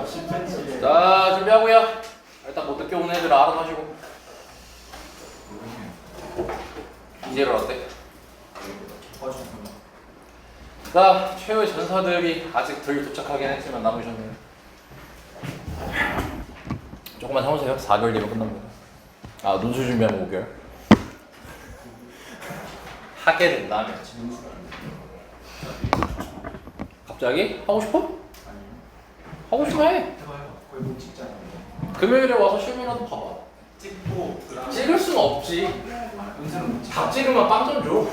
10cm. 자, 준비하고요. 일단 뭐 늦게 오는 애들 알아서 하시고. 이제를 어때? 자, 최후의 전사들이 아직 덜 도착하긴 했지만 남으셨네요. 조금만 참으세요. 4개월 뒤면 끝납니다. 아, 논술 준비하면 5개월. 하게 된다면. 갑자기? 하고 싶어? 하고 싶으면 해. 거의 못 찍잖아. 금요일에 와서 실미라도 봐봐. 찍고 찍을 수는 없지. 은수는 못 찍. 밥 찍으면 빵 좀 줘.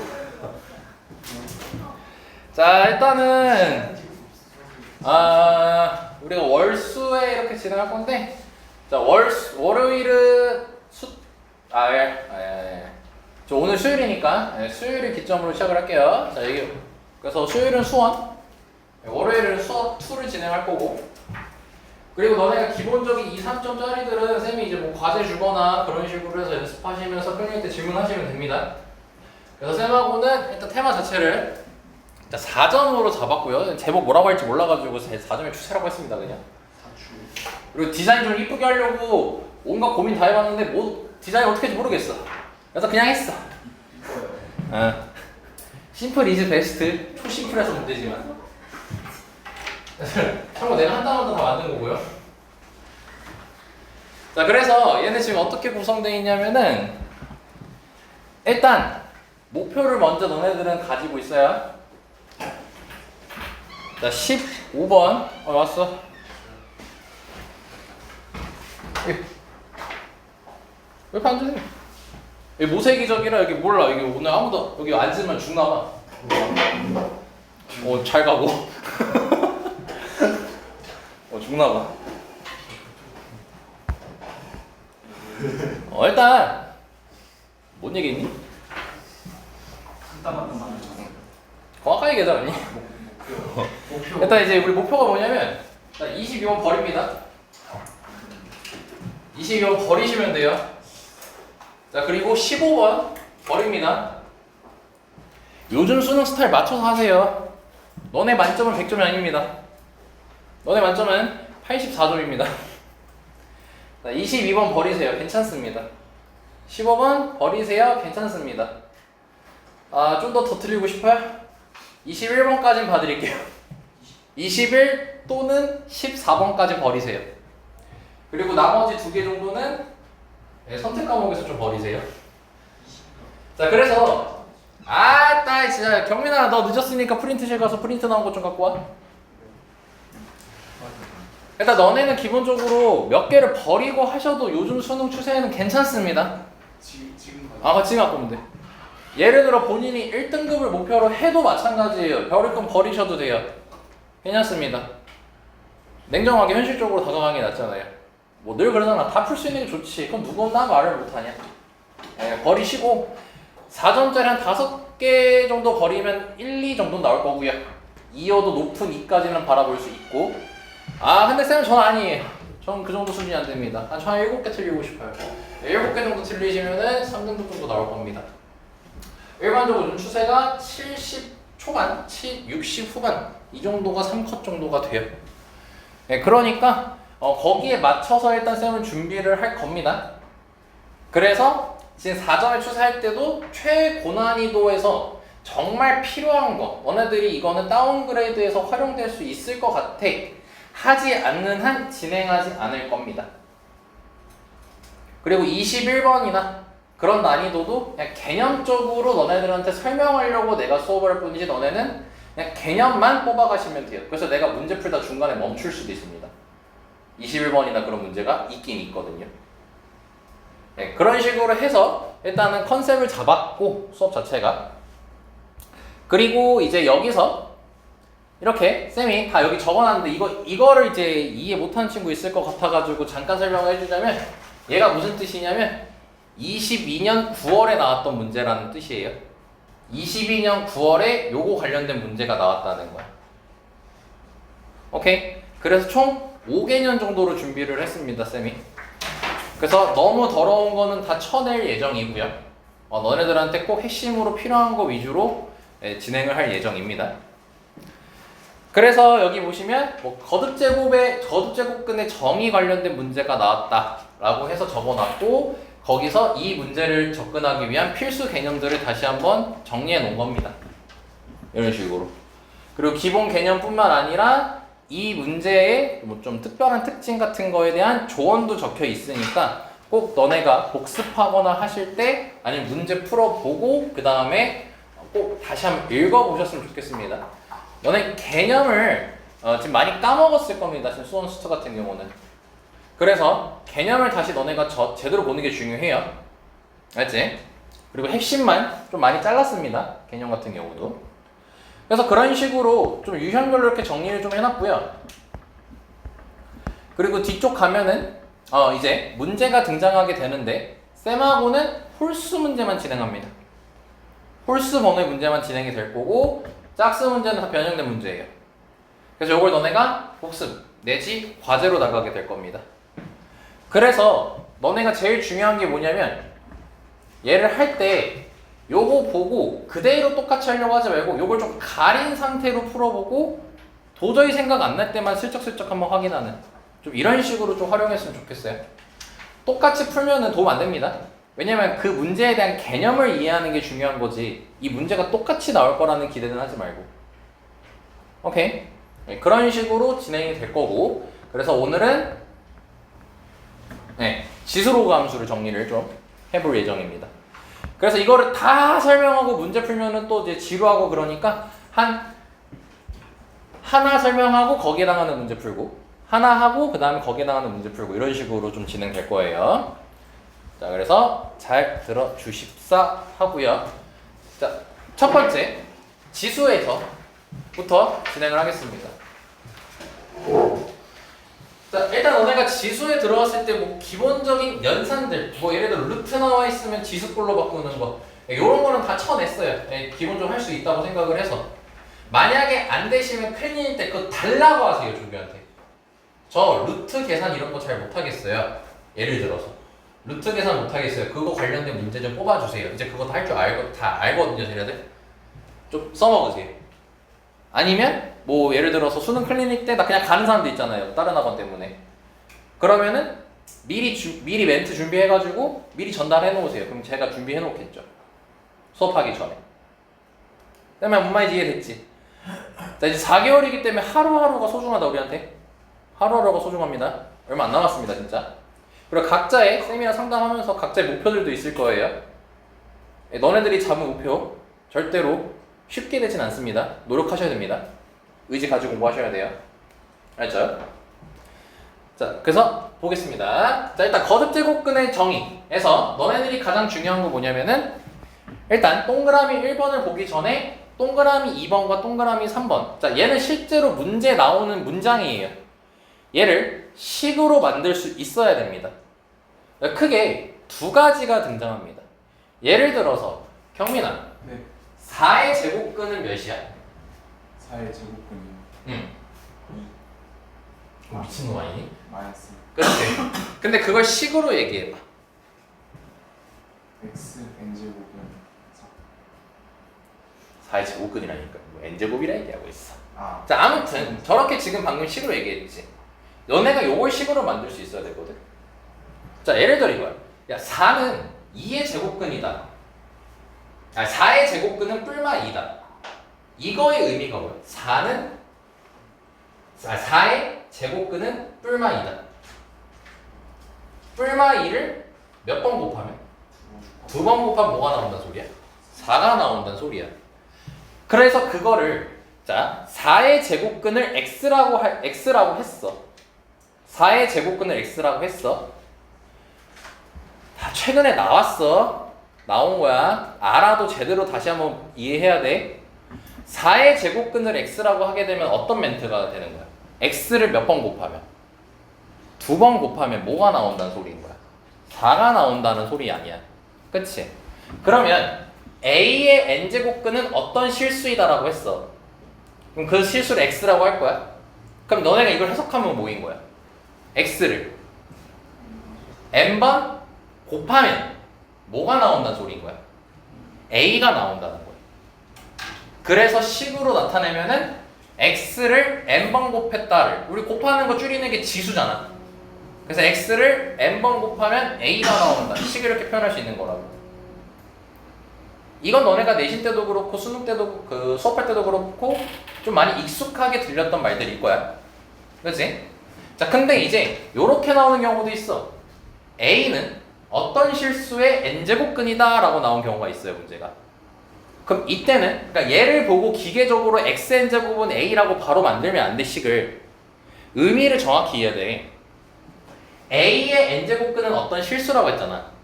자, 일단은 우리가 월수에 이렇게 진행할 건데, 자, 월요일은 저 오늘 수요일이니까 수요일을 기점으로 시작을 할게요. 자, 여기 그래서 수요일은 수원, 월요일은 수업 2를 진행할 거고, 그리고 너네가 기본적인 2, 3점짜리들은 쌤이 이제 뭐 과제 주거나 그런 식으로 해서 연습하시면서 끌릴 때 질문하시면 됩니다. 그래서 쌤하고는 일단 테마 자체를 4점으로 잡았고요. 제목 뭐라고 할지 몰라가지고 4점의 추세라고 했습니다, 그냥. 그리고 디자인 좀 이쁘게 하려고 온갖 고민 다 해봤는데 뭐 디자인 어떻게 할지 모르겠어. 그래서 그냥 했어. 심플 이즈 베스트. 초심플해서 문제지만. 참고 내가 한 단어도 다 만든 거고요. 자, 그래서 얘네 지금 어떻게 구성되어 있냐면은, 일단 목표를 먼저 너네들은 가지고 있어야. 자, 15번 왔어. 왜 앉으세요? 여기 모세기적이라 여기 몰라. 여기 오늘 아무도 여기 앉으면 죽나봐. 잘 가고. 죽나봐. 일단 뭔 얘기했니? 한땀한땀 만들죠. 정확하게 얘기하자니. 목표. 일단 이제 우리 목표가 뭐냐면 22번 버립니다. 22번 버리시면 돼요. 자, 그리고 15번 버립니다. 요즘 수능 스타일 맞춰서 하세요. 너네 만점은 100점이 아닙니다. 너네 만점은 84점입니다. 자, 22번 버리세요. 괜찮습니다. 15번 버리세요. 괜찮습니다. 좀 더 틀리고 싶어요? 21번까지는 봐드릴게요. 21 또는 14번까지 버리세요. 그리고 나머지 2개 정도는 선택 과목에서 좀 버리세요. 자, 그래서 나 진짜 경민아, 너 늦었으니까 프린트실 가서 프린트 나온 것 좀 갖고 와. 일단 너네는 기본적으로 몇 개를 버리고 하셔도 요즘 수능 추세에는 괜찮습니다. 지금 지금 갖고 오면 돼. 예를 들어 본인이 1등급을 목표로 해도 마찬가지예요. 버릴 건 버리셔도 돼요. 괜찮습니다. 냉정하게 현실적으로 다가가는 게 낫잖아요. 뭐 늘 그러잖아. 다 풀 수 있는 게 좋지. 그럼 누구나 말을 못하냐. 버리시고 4점짜리 한 5개 정도 버리면 1, 2 정도 나올 거고요. 2여도 높은 2까지는 바라볼 수 있고, 근데 쌤은 전 아니에요. 전 그 정도 수준이 안 됩니다. 한 7개 틀리고 싶어요. 7개 정도 틀리시면은 3등급 정도 나올 겁니다. 일반적으로 요즘 추세가 70 초반, 60 후반 이 정도가 3컷 정도가 돼요. 그러니까 거기에 맞춰서 일단 쌤은 준비를 할 겁니다. 그래서 지금 4점의 추세할 때도 최고난이도에서 정말 필요한 거, 너네들이 이거는 다운그레이드에서 활용될 수 있을 것 같아 하지 않는 한 진행하지 않을 겁니다. 그리고 21번이나 그런 난이도도 그냥 개념적으로 너네들한테 설명하려고 내가 수업을 할 뿐이지, 너네는 그냥 개념만 뽑아가시면 돼요. 그래서 내가 문제 풀다 중간에 멈출 수도 있습니다. 21번이나 그런 문제가 있긴 있거든요. 그런 식으로 해서 일단은 컨셉을 잡았고, 수업 자체가. 그리고 이제 여기서 이렇게 쌤이 다 여기 적어놨는데 이거를 이제 이해 못하는 친구 있을 것 같아가지고 잠깐 설명을 해주자면, 얘가 무슨 뜻이냐면 22년 9월에 나왔던 문제라는 뜻이에요. 22년 9월에 요거 관련된 문제가 나왔다는 거야. 오케이? 그래서 총 5개년 정도로 준비를 했습니다, 쌤이. 그래서 너무 더러운 거는 다 쳐낼 예정이고요. 너네들한테 꼭 핵심으로 필요한 거 위주로 진행을 할 예정입니다. 그래서 여기 보시면 뭐 거듭제곱근의 정의 관련된 문제가 나왔다라고 해서 적어놨고 거기서 이 문제를 접근하기 위한 필수 개념들을 다시 한번 정리해 놓은 겁니다. 이런 식으로. 그리고 기본 개념뿐만 아니라 이 문제의 뭐 좀 특별한 특징 같은 거에 대한 조언도 적혀 있으니까 꼭 너네가 복습하거나 하실 때 아니면 문제 풀어보고 그 다음에 꼭 다시 한번 읽어보셨으면 좋겠습니다. 너네 개념을 지금 많이 까먹었을 겁니다. 지금 수원 수트 같은 경우는. 그래서 개념을 다시 너네가 제대로 보는 게 중요해요. 알지? 그리고 핵심만 좀 많이 잘랐습니다. 개념 같은 경우도. 그래서 그런 식으로 좀 유형별로 이렇게 정리를 좀 해놨고요. 그리고 뒤쪽 가면은 이제 문제가 등장하게 되는데 쌤하고는 홀수 문제만 진행합니다. 홀수 번호의 문제만 진행이 될 거고 짝수 문제는 다 변형된 문제예요. 그래서 이걸 너네가 복습 내지 과제로 나가게 될 겁니다. 그래서 너네가 제일 중요한 게 뭐냐면 얘를 할 때 요거 보고 그대로 똑같이 하려고 하지 말고 요걸 좀 가린 상태로 풀어보고 도저히 생각 안 날 때만 슬쩍슬쩍 한번 확인하는 좀 이런 식으로 좀 활용했으면 좋겠어요. 똑같이 풀면은 도움 안 됩니다. 왜냐면 그 문제에 대한 개념을 이해하는 게 중요한 거지 이 문제가 똑같이 나올 거라는 기대는 하지 말고. 오케이? 네, 그런 식으로 진행이 될 거고 그래서 오늘은 지수로그 함수를 정리를 좀 해볼 예정입니다. 그래서 이거를 다 설명하고 문제 풀면은 또 이제 지루하고 그러니까 하나 설명하고 거기에 해당하는 문제 풀고 하나 하고 그 다음에 거기에 해당하는 문제 풀고 이런 식으로 좀 진행될 거예요. 자, 그래서 잘 들어주십사 하고요. 자, 첫 번째 지수에서부터 진행을 하겠습니다. 자, 일단 너네가 지수에 들어갔을 때 뭐 기본적인 연산들 뭐 예를 들어 루트 나와 있으면 지수꼴로 바꾸는 거 이런 거는 다 쳐냈어요. 기본적으로 할 수 있다고 생각을 해서 만약에 안 되시면 큰일일 때 그거 달라고 하세요. 준비한테 저 루트 계산 이런 거 잘 못하겠어요. 예를 들어서 루트 계산 못하겠어요. 그거 관련된 문제 좀 뽑아주세요. 이제 그거 다 할 줄 알고 다 알거든요. 쟤네들 좀 써먹으세요. 아니면 뭐 예를 들어서 수능 클리닉 때 나 그냥 가는 사람도 있잖아요. 다른 학원 때문에. 그러면은 미리 멘트 준비해가지고 미리 전달해 놓으세요. 그럼 제가 준비해 놓겠죠. 수업하기 전에. 그러면 뭔 말인지 이해됐지? 자, 이제 4개월이기 때문에 하루하루가 소중하다 우리한테. 하루하루가 소중합니다. 얼마 안 남았습니다 진짜. 그리고 각자의 쌤이랑 상담하면서 각자의 목표들도 있을 거예요. 너네들이 잡은 목표 절대로 쉽게 되진 않습니다. 노력하셔야 됩니다. 의지 가지고 공부하셔야 돼요. 알죠? 자, 그래서 보겠습니다. 자, 일단 거듭제곱근의 정의에서 너네들이 가장 중요한 거 뭐냐면은 일단 동그라미 1번을 보기 전에 동그라미 2번과 동그라미 3번. 자, 얘는 실제로 문제 나오는 문장이에요. 얘를 식으로 만들 수 있어야 됩니다. 크게 두 가지가 등장합니다. 예를 들어서 경민아, 네. 4의 제곱근은 몇이야? 4의 제곱근이요. 미친놈 아니니? 마이너스 그렇지. 근데 그걸 식으로 얘기해봐. x n제곱은 4의 제곱근이라니까. 뭐 n제곱이라 얘기하고 있어. 4. 자, 아무튼 저렇게 지금 방금 식으로 얘기했지. 너네가 요걸 식으로 만들 수 있어야 되거든. 자, 예를 들어 이거야. 야, 4는 2의 제곱근이다. 4의 제곱근은 뿔마 2다. 이거의 의미가 뭐야? 4의 제곱근은 뿔마 2다. 뿔마 2를 몇 번 곱하면? 2번 곱하면 뭐가 나온다는 소리야? 4가 나온다는 소리야. 그래서 그거를 자 4의 제곱근을 x라고 했어. 4의 제곱근을 x라고 했어. 다 최근에 나왔어. 나온 거야. 알아도 제대로 다시 한번 이해해야 돼. 4의 제곱근을 x라고 하게 되면 어떤 멘트가 되는 거야? x를 몇 번 곱하면? 2번 곱하면 뭐가 나온다는 소리인 거야? 4가 나온다는 소리 아니야. 그치? 그러면 a의 n제곱근은 어떤 실수이다라고 했어. 그럼 그 실수를 x라고 할 거야? 그럼 너네가 이걸 해석하면 뭐인 거야? x를 n번 곱하면 뭐가 나온다는 소리인 거야? a가 나온다는 거야. 그래서 식으로 나타내면은 x를 n번 곱했다를 우리 곱하는 거 줄이는 게 지수잖아. 그래서 x를 n번 곱하면 a가 나온다. 식을 이렇게 표현할 수 있는 거라고. 이건 너네가 내신 때도 그렇고 수능 때도 그 수업할 때도 그렇고 좀 많이 익숙하게 들렸던 말들일 거야. 그렇지? 자, 근데 이제 요렇게 나오는 경우도 있어. a는 어떤 실수의 n제곱근이다 라고 나온 경우가 있어요, 문제가. 그럼 이때는 그러니까 얘를 보고 기계적으로 xn제곱은 a라고 바로 만들면 안 돼, 식을. 의미를 정확히 이해해야 돼. a의 n제곱근은 어떤 실수라고 했잖아.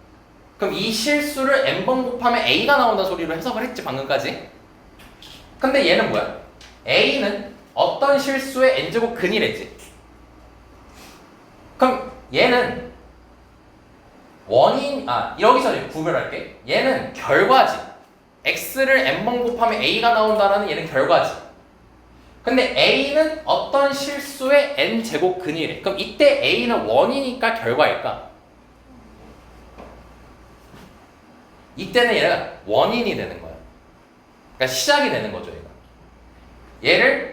그럼 이 실수를 n번 곱하면 a가 나온다는 소리로 해석을 했지, 방금까지. 근데 얘는 뭐야? a는 어떤 실수의 n제곱근이랬지. 그럼 얘는 여기서 구별할게. 얘는 결과지. x를 n번 곱하면 a가 나온다라는 얘는 결과지. 근데 a는 어떤 실수의 n제곱근이래. 그럼 이때 a는 원이니까 결과일까? 이때는 얘가 원인이 되는 거야. 그러니까 시작이 되는 거죠, 얘가.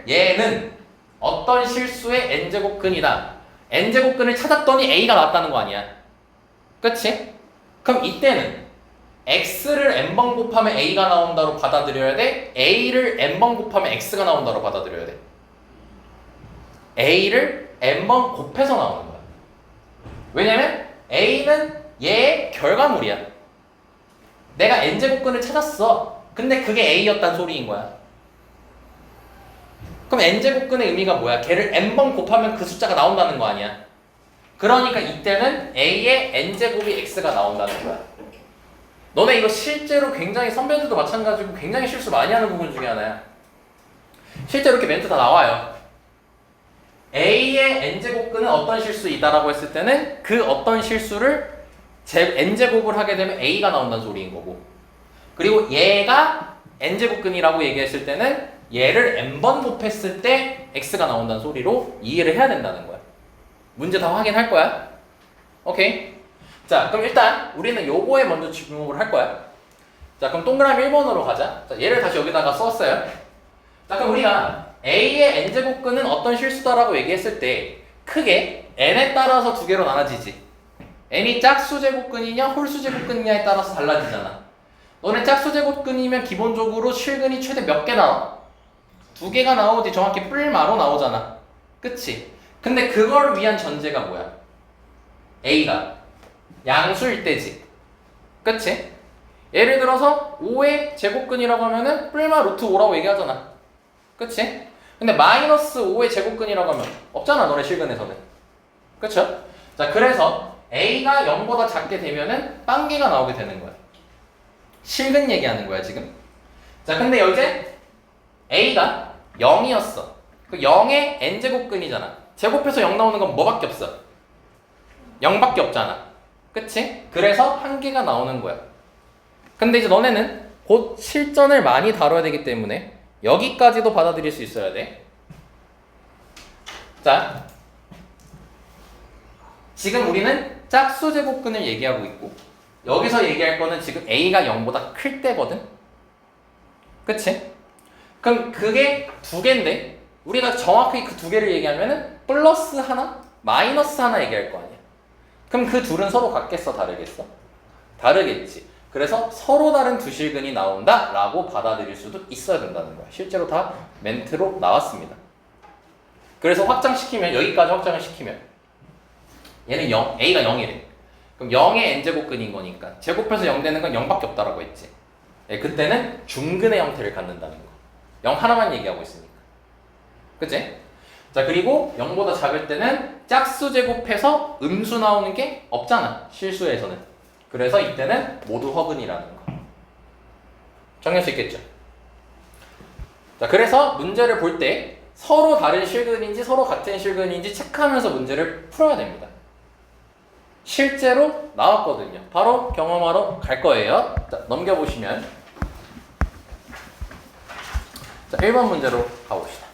얘는 어떤 실수의 n제곱근이다. n제곱근을 찾았더니 a가 나왔다는 거 아니야. 그치? 그럼 이때는 x를 n번 곱하면 a가 나온다로 받아들여야 돼? a를 n번 곱하면 x가 나온다로 받아들여야 돼? a를 n번 곱해서 나오는 거야. 왜냐면 a는 얘의 결과물이야. 내가 n제곱근을 찾았어. 근데 그게 a였단 소리인 거야. 그럼 n제곱근의 의미가 뭐야? 걔를 n번 곱하면 그 숫자가 나온다는 거 아니야. 그러니까 이때는 a의 n제곱이 x가 나온다는 거야. 너네 이거 실제로 굉장히 선배들도 마찬가지고 굉장히 실수 많이 하는 부분 중에 하나야. 실제로 이렇게 멘트 다 나와요. a의 n제곱근은 어떤 실수이다라고 했을 때는 그 어떤 실수를 n제곱을 하게 되면 a가 나온다는 소리인 거고, 그리고 얘가 n제곱근이라고 얘기했을 때는 얘를 n번 곱했을 때 x가 나온다는 소리로 이해를 해야 된다는 거야. 문제 다 확인할 거야. 오케이? 자, 그럼 일단 우리는 요거에 먼저 주목을 할 거야. 자, 그럼 동그라미 1번으로 가자. 자, 얘를 다시 여기다가 썼어요. 자, 그럼 우리가 a의 n제곱근은 어떤 실수다라고 얘기했을 때 크게 n에 따라서 두 개로 나눠지지. n이 짝수제곱근이냐 홀수제곱근이냐에 따라서 달라지잖아. 너네 짝수제곱근이면 기본적으로 실근이 최대 몇 개 나와? 두 개가 나오지. 정확히 뿔마로 나오잖아. 그치? 근데 그걸 위한 전제가 뭐야? a가 양수일 때지. 그치? 예를 들어서 5의 제곱근이라고 하면은 뿔마 루트 5라고 얘기하잖아. 그치? 근데 마이너스 5의 제곱근이라고 하면 없잖아, 너네 실근에서는. 그쵸? 자, 그래서 a가 0보다 작게 되면은 빵개가 나오게 되는 거야. 실근 얘기하는 거야, 지금. 자, 근데 이제 a가 0이었어. 그 0의 n제곱근이잖아. 제곱해서 0 나오는 건 뭐밖에 없어? 0밖에 없잖아. 그치? 그래서 한 개가 나오는 거야. 근데 이제 너네는 곧 실전을 많이 다뤄야 되기 때문에 여기까지도 받아들일 수 있어야 돼. 자, 지금 우리는 짝수제곱근을 얘기하고 있고, 여기서 얘기할 거는 지금 a가 0보다 클 때거든? 그치? 그럼 그게 두 개인데 우리가 정확히 그 두 개를 얘기하면은 플러스 하나, 마이너스 하나 얘기할 거 아니야. 그럼 그 둘은 서로 같겠어, 다르겠어? 다르겠지. 그래서 서로 다른 두 실근이 나온다 라고 받아들일 수도 있어야 된다는 거야. 실제로 다 멘트로 나왔습니다. 그래서 확장시키면, 여기까지 확장을 시키면 얘는 0, a가 0이래. 그럼 0의 n제곱근인 거니까 제곱해서 0 되는 건 0밖에 없다라고 했지. 예, 그때는 중근의 형태를 갖는다는 거. 0 하나만 얘기하고 있으니까. 그치? 자, 그리고 0보다 작을 때는 짝수 제곱해서 음수 나오는 게 없잖아, 실수에서는. 그래서 이때는 모두 허근이라는 거. 정리할 수 있겠죠? 자, 그래서 문제를 볼 때 서로 다른 실근인지 서로 같은 실근인지 체크하면서 문제를 풀어야 됩니다. 실제로 나왔거든요. 바로 경험하러 갈 거예요. 자, 넘겨보시면, 자, 1번 문제로 가봅시다.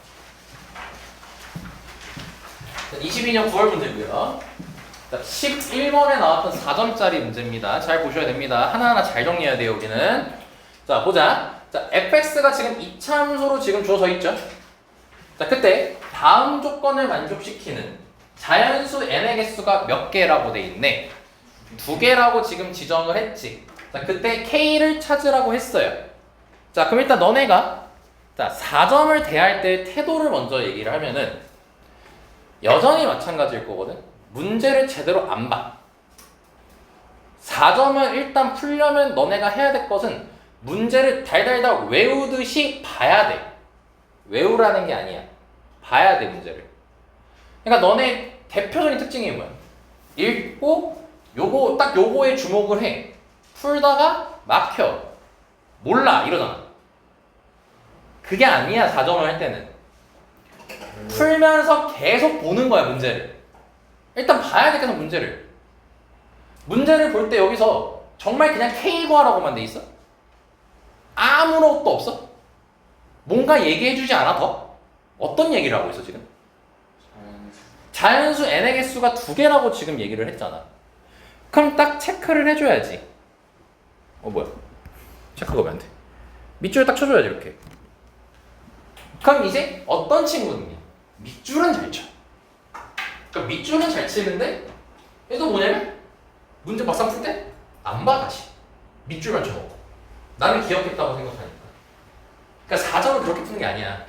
자, 22년 9월 문제고요. 자, 11번에 나왔던 4점짜리 문제입니다. 잘 보셔야 됩니다. 하나하나 잘 정리해야 돼요, 여기는. 자, 보자. 자, fx가 지금 이참수로 지금 주어져 있죠? 자, 그때 다음 조건을 만족시키는 자연수 n의 개수가 몇 개라고 돼 있네? 2개라고 지금 지정을 했지. 자, 그때 k를 찾으라고 했어요. 자, 그럼 일단 너네가 자, 4점을 대할 때 태도를 먼저 얘기를 하면은 여전히 마찬가지일 거거든. 문제를 제대로 안 봐. 4점을 일단 풀려면 너네가 해야 될 것은 문제를 달달달 외우듯이 봐야 돼. 외우라는 게 아니야. 봐야 돼, 문제를. 그러니까 너네 대표적인 특징이 뭐야? 읽고 요거 딱 요거에 주목을 해. 풀다가 막혀. 몰라 이러잖아. 그게 아니야, 4점을 할 때는. 풀면서 계속 보는 거야, 문제를. 일단 봐야 돼, 계속 문제를. 문제를 볼 때 여기서 정말 그냥 K 구하라고만 돼 있어? 아무것도 없어? 뭔가 얘기해주지 않아, 더? 어떤 얘기를 하고 있어, 지금? 자연수 n의 개수가 2개라고 지금 얘기를 했잖아. 그럼 딱 체크를 해줘야지. 뭐야? 체크가 왜 안 돼? 밑줄을 딱 쳐줘야지, 이렇게. 그럼 이제 어떤 친구는요? 밑줄은 잘 쳐. 그러니까 밑줄은 잘 치는데 얘도 뭐냐면 문제 막상 풀 때 안 봐, 다시. 밑줄만 쳐먹고. 나는 기억했다고 생각하니까. 그러니까 4점을 그렇게 푸는 게 아니야.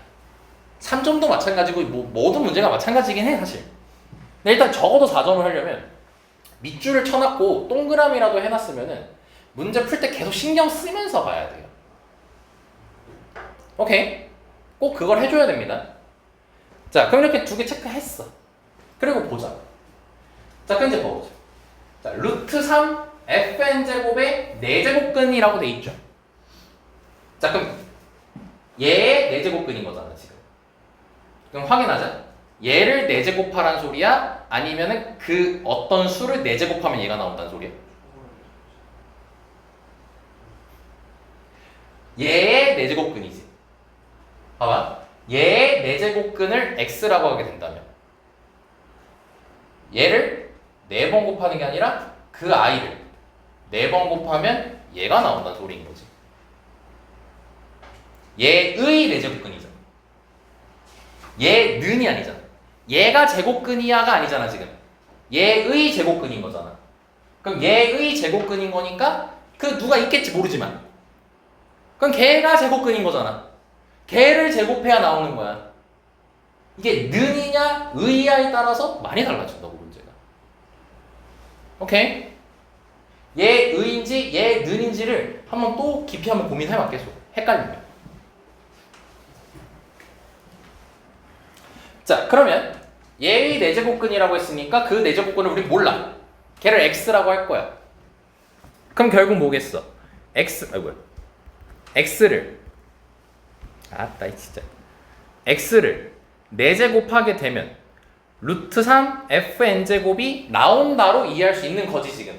3점도 마찬가지고 모든 문제가 마찬가지긴 해, 사실. 근데 일단 적어도 4점을 하려면 밑줄을 쳐놨고 동그라미라도 해놨으면은 문제 풀 때 계속 신경 쓰면서 봐야 돼요. 오케이? 꼭 그걸 해줘야 됩니다. 자, 그럼 이렇게 2개 체크했어. 그리고 보자. 자, 그럼 이제 보자. 자, 루트 3 fn제곱의 4제곱근이라고 돼 있죠. 자, 그럼 얘의 4제곱근인 거잖아, 지금. 그럼 확인하자. 얘를 4제곱하란 소리야? 아니면은 그 어떤 수를 4제곱하면 얘가 나온다는 소리야? 얘의 4제곱근이지. 봐봐. 얘의 4제곱근을 x라고 하게 된다면 얘를 4번 곱하는 게 아니라 그 i를 4번 곱하면 얘가 나온다는 소리인 거지. 얘의 4제곱근이잖아. 얘는이 아니잖아. 얘가 제곱근이야가 아니잖아, 지금. 얘의 제곱근인 거잖아. 그럼 얘의 제곱근인 거니까 그 누가 있겠지 모르지만 그럼 걔가 제곱근인 거잖아. 걔를 제곱해야 나오는 거야. 이게 는이냐 의야에 따라서 많이 달라진다고, 문제가. 오케이? 얘 의인지 얘 는인지를 한번 또 깊이 한번 고민해봐, 계속. 헷갈리면. 자, 그러면 얘의 4제곱근이라고 했으니까 그 4제곱근을 우리 몰라. 걔를 x라고 할 거야. 그럼 결국 뭐겠어? x를 아따 진짜 x를 4제 곱하게 되면 루트 3 fn제곱이 나온다로 이해할 수 있는 거지, 지금.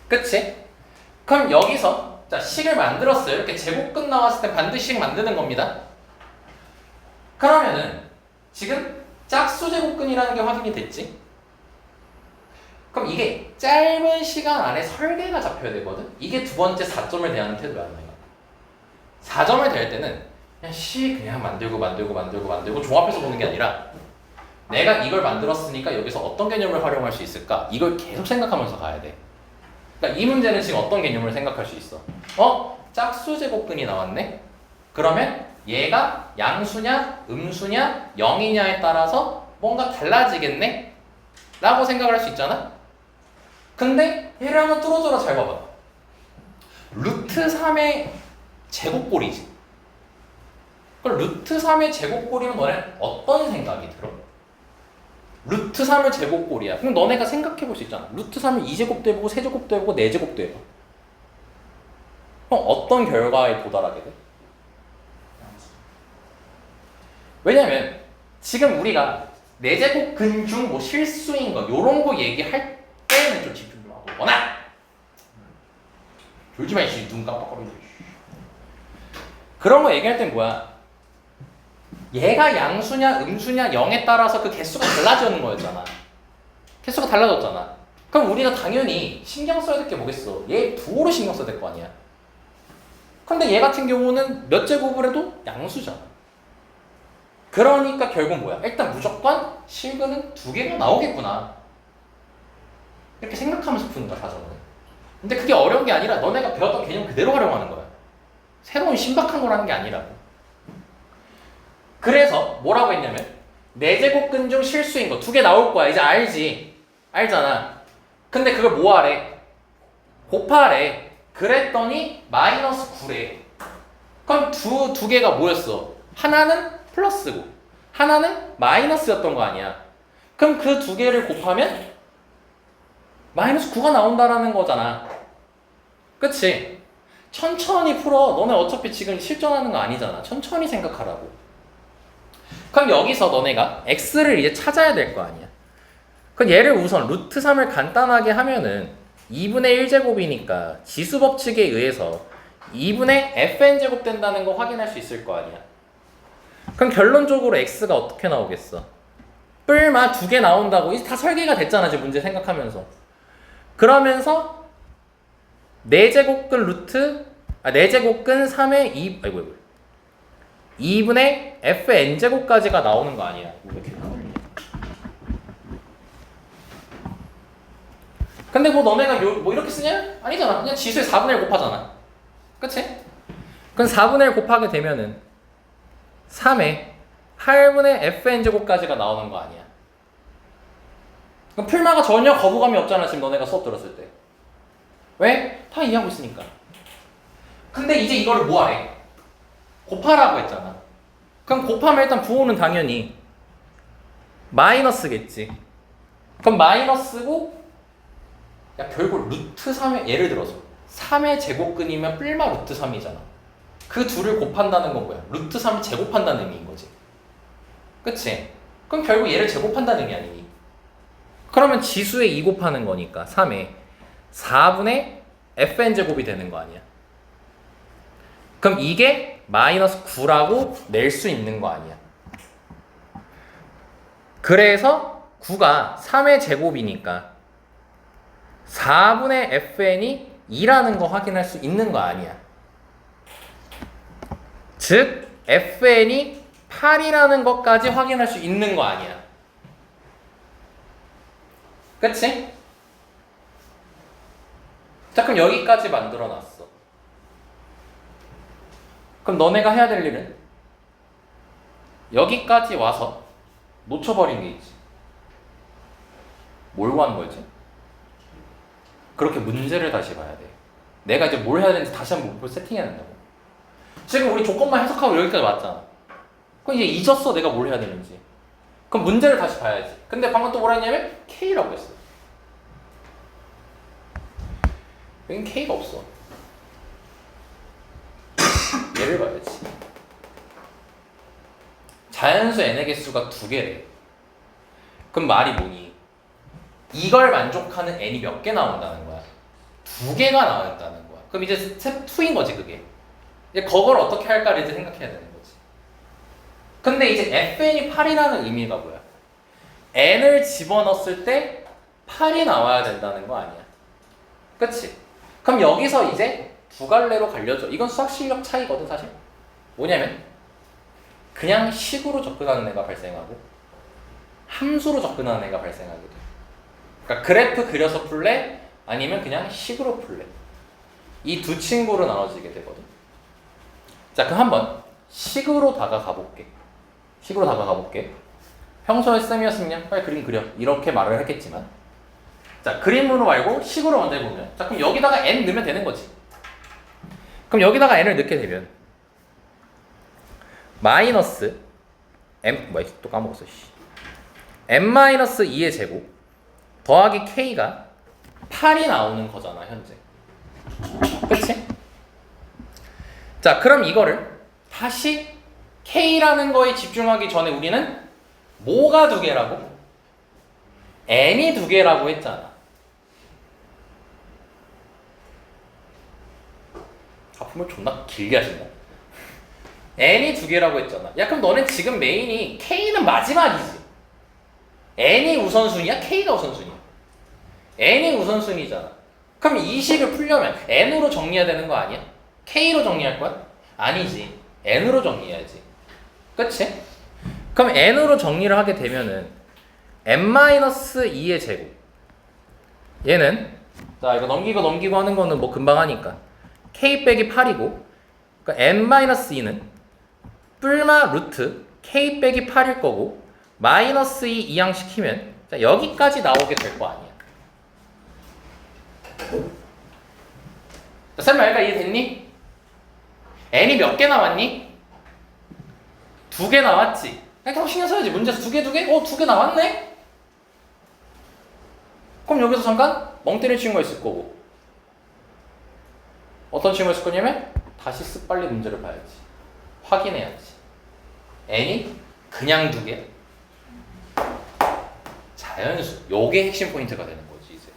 그치? 그럼 여기서 자, 식을 만들었어요. 이렇게 제곱근 나왔을 때 반드시 식 만드는 겁니다. 그러면은 지금 짝수 제곱근이라는 게 확인이 됐지? 그럼 이게 짧은 시간 안에 설계가 잡혀야 되거든? 이게 두 번째 4점을 대하는 태도야, 내가. 4점을 대할 때는 그냥 그냥 만들고 종합해서 보는 게 아니라 내가 이걸 만들었으니까 여기서 어떤 개념을 활용할 수 있을까? 이걸 계속 생각하면서 가야 돼. 그러니까 이 문제는 지금 어떤 개념을 생각할 수 있어? 짝수 제곱근이 나왔네? 그러면 얘가 양수냐, 음수냐, 0이냐에 따라서 뭔가 달라지겠네? 라고 생각을 할 수 있잖아? 근데 얘를 한번 뚫어줘라, 잘 봐봐. 루트 3의 제곱꼴이지. 그럼 루트 3의 제곱꼴이면 너네 어떤 생각이 들어? 루트 3의 제곱꼴이야. 그럼 너네가 생각해 볼 수 있잖아. 루트 3을 2제곱도 해보고 3제곱도 해보고 4제곱도 해봐. 그럼 어떤 결과에 도달하게 돼? 왜냐면 지금 우리가 4제곱근 중 뭐 실수인 거 요런 거 얘기할 때는 좀 집중 좀 하고 워낙 졸지마 이씨, 눈 깜빡거리고. 그런 거 얘기할 땐 뭐야? 얘가 양수냐 음수냐 0에 따라서 그 개수가 달라지는 거였잖아. 개수가 달라졌잖아. 그럼 우리가 당연히 신경 써야 될 게 뭐겠어? 얘 부호로 신경 써야 될 거 아니야. 근데 얘 같은 경우는 몇 제곱을 해도 양수잖아. 그러니까 결국 뭐야? 일단 무조건 실근은 2개가 나오겠구나. 이렇게 생각하면서 푸는 거야, 사전은. 근데 그게 어려운 게 아니라 너네가 배웠던 개념 그대로 활용하는 거야. 새로운 신박한 거라는 게 아니라고. 그래서 뭐라고 했냐면 4제곱근 중 실수인 거 2개 나올 거야. 이제 알지? 알잖아. 근데 그걸 뭐 하래? 곱하래. 그랬더니 마이너스 9래. 그럼 두 개가 뭐였어? 하나는 플러스고 하나는 마이너스였던 거 아니야. 그럼 그 2개를 곱하면 마이너스 9가 나온다라는 거잖아. 그치? 천천히 풀어. 너네 어차피 지금 실전하는 거 아니잖아. 천천히 생각하라고. 그럼 여기서 너네가 x를 이제 찾아야 될 거 아니야. 그럼 얘를 우선 루트 3을 간단하게 하면은 2분의 1제곱이니까 지수 법칙에 의해서 2분의 fn제곱 된다는 거 확인할 수 있을 거 아니야. 그럼 결론적으로 x가 어떻게 나오겠어? 뿔마 2개 나온다고. 이제 다 설계가 됐잖아, 지금 문제 생각하면서. 그러면서 4제곱근 4제곱근 3의 2분의 fn제곱까지가 나오는 거 아니야. 왜 이렇게 나오냐. 근데 뭐 너네가 뭐 이렇게 쓰냐? 아니잖아. 그냥 지수에 4분의 1 곱하잖아. 그치? 그럼 4분의 1 곱하게 되면은 3에 8분의 fn제곱까지가 나오는 거 아니야. 그럼 풀마가 전혀 거부감이 없잖아, 지금 너네가 수업 들었을 때. 왜? 다 이해하고 있으니까. 근데 이제 이거를 뭐 하래? 곱하라고 했잖아. 그럼 곱하면 일단 부호는 당연히 마이너스겠지. 그럼 마이너스고, 야 결국 루트 3의 예를 들어서 3의 제곱근이면 뿔마 루트 3이잖아. 그 둘을 곱한다는 건 뭐야? 루트 3을 제곱한다는 의미인 거지. 그치? 그럼 결국 얘를 제곱한다는 의미 아니니? 그러면 지수에 2 곱하는 거니까 3에 4분의 fn제곱이 되는 거 아니야. 그럼 이게 마이너스 9라고 낼 수 있는 거 아니야. 그래서 9가 3의 제곱이니까 4분의 fn이 2라는 거 확인할 수 있는 거 아니야. 즉 fn이 8이라는 것까지 확인할 수 있는 거 아니야. 그치? 자, 그럼 여기까지 만들어놨어. 그럼 너네가 해야 될 일은 여기까지 와서 놓쳐버린 게 있지. 뭘 구하는 거였지? 그렇게 문제를 다시 봐야 돼. 내가 이제 뭘 해야 되는지 다시 한번 목표를 세팅해야 된다고. 지금 우리 조건만 해석하고 여기까지 왔잖아. 그럼 이제 잊었어, 내가 뭘 해야 되는지. 그럼 문제를 다시 봐야지. 근데 방금 또 뭐라 했냐면 K라고 했어. 여긴 K가 없어. 얘를 봐야지. 자연수 n의 개수가 2개래. 그럼 말이 뭐니? 이걸 만족하는 n이 몇 개 나온다는 거야? 2개가 나온다는 거야. 그럼 이제 스텝 2인 거지, 그게. 이제 그걸 어떻게 할까를 이제 생각해야 되는 거지. 근데 이제 fn이 8이라는 의미가 뭐야? n을 집어넣었을 때 8이 나와야 된다는 거 아니야. 그치? 그럼 여기서 이제 두 갈래로 갈려져. 이건 수학 실력 차이거든, 사실. 뭐냐면 그냥 식으로 접근하는 애가 발생하고 함수로 접근하는 애가 발생하게 돼. 그러니까 그래프 그려서 풀래? 아니면 그냥 식으로 풀래? 이 두 친구로 나눠지게 되거든. 자, 그럼 한번 식으로 다가가 볼게. 식으로 다가가 볼게. 평소에 쌤이었으면 그냥 빨리 그림 그려 이렇게 말을 했겠지만, 자, 그림으로 말고 식으로 먼저 해보면, 자, 그럼 여기다가 n 넣으면 되는 거지. 그럼 여기다가 n을 넣게 되면 마이너스 m 뭐야 또 까먹었어. n-2의 제곱 더하기 k가 8이 나오는 거잖아, 현재. 그치? 자, 그럼 이거를 다시 k라는 거에 집중하기 전에 우리는 뭐가 2개라고? n이 2개라고 했잖아. 하품을 존나 길게 하신다. n이 2개라고 했잖아. 야, 그럼 너는 지금 메인이 k는 마지막이지. n이 우선순위야? k가 우선순위야? n이 우선순위잖아. 그럼 이 식을 풀려면 n으로 정리해야 되는 거 아니야? k로 정리할 거야? 아니지. n으로 정리해야지. 그치? 그럼 n으로 정리를 하게 되면은 n-2의 제곱. 얘는 자 이거 넘기고 하는 거는 뭐 금방 하니까 k 빼기 8이고 그러니까 n-2는 뿔마 루트 k 빼기 8일 거고 마이너스 2 이항시키면 자, 여기까지 나오게 될 거 아니야. 자, 설마 여기가 이해됐니? n이 몇 개 나왔니? 2개 나왔지. 그냥 신경 써야지. 문제에서 2개? 2개 나왔네? 그럼 여기서 잠깐 멍 때리는 친구가 있을 거고 어떤 친구가 있을 거냐면 다시 빨리 문제를 봐야지. 확인해야지. n이 그냥 2개? 자연수. 요게 핵심 포인트가 되는 거지 이제.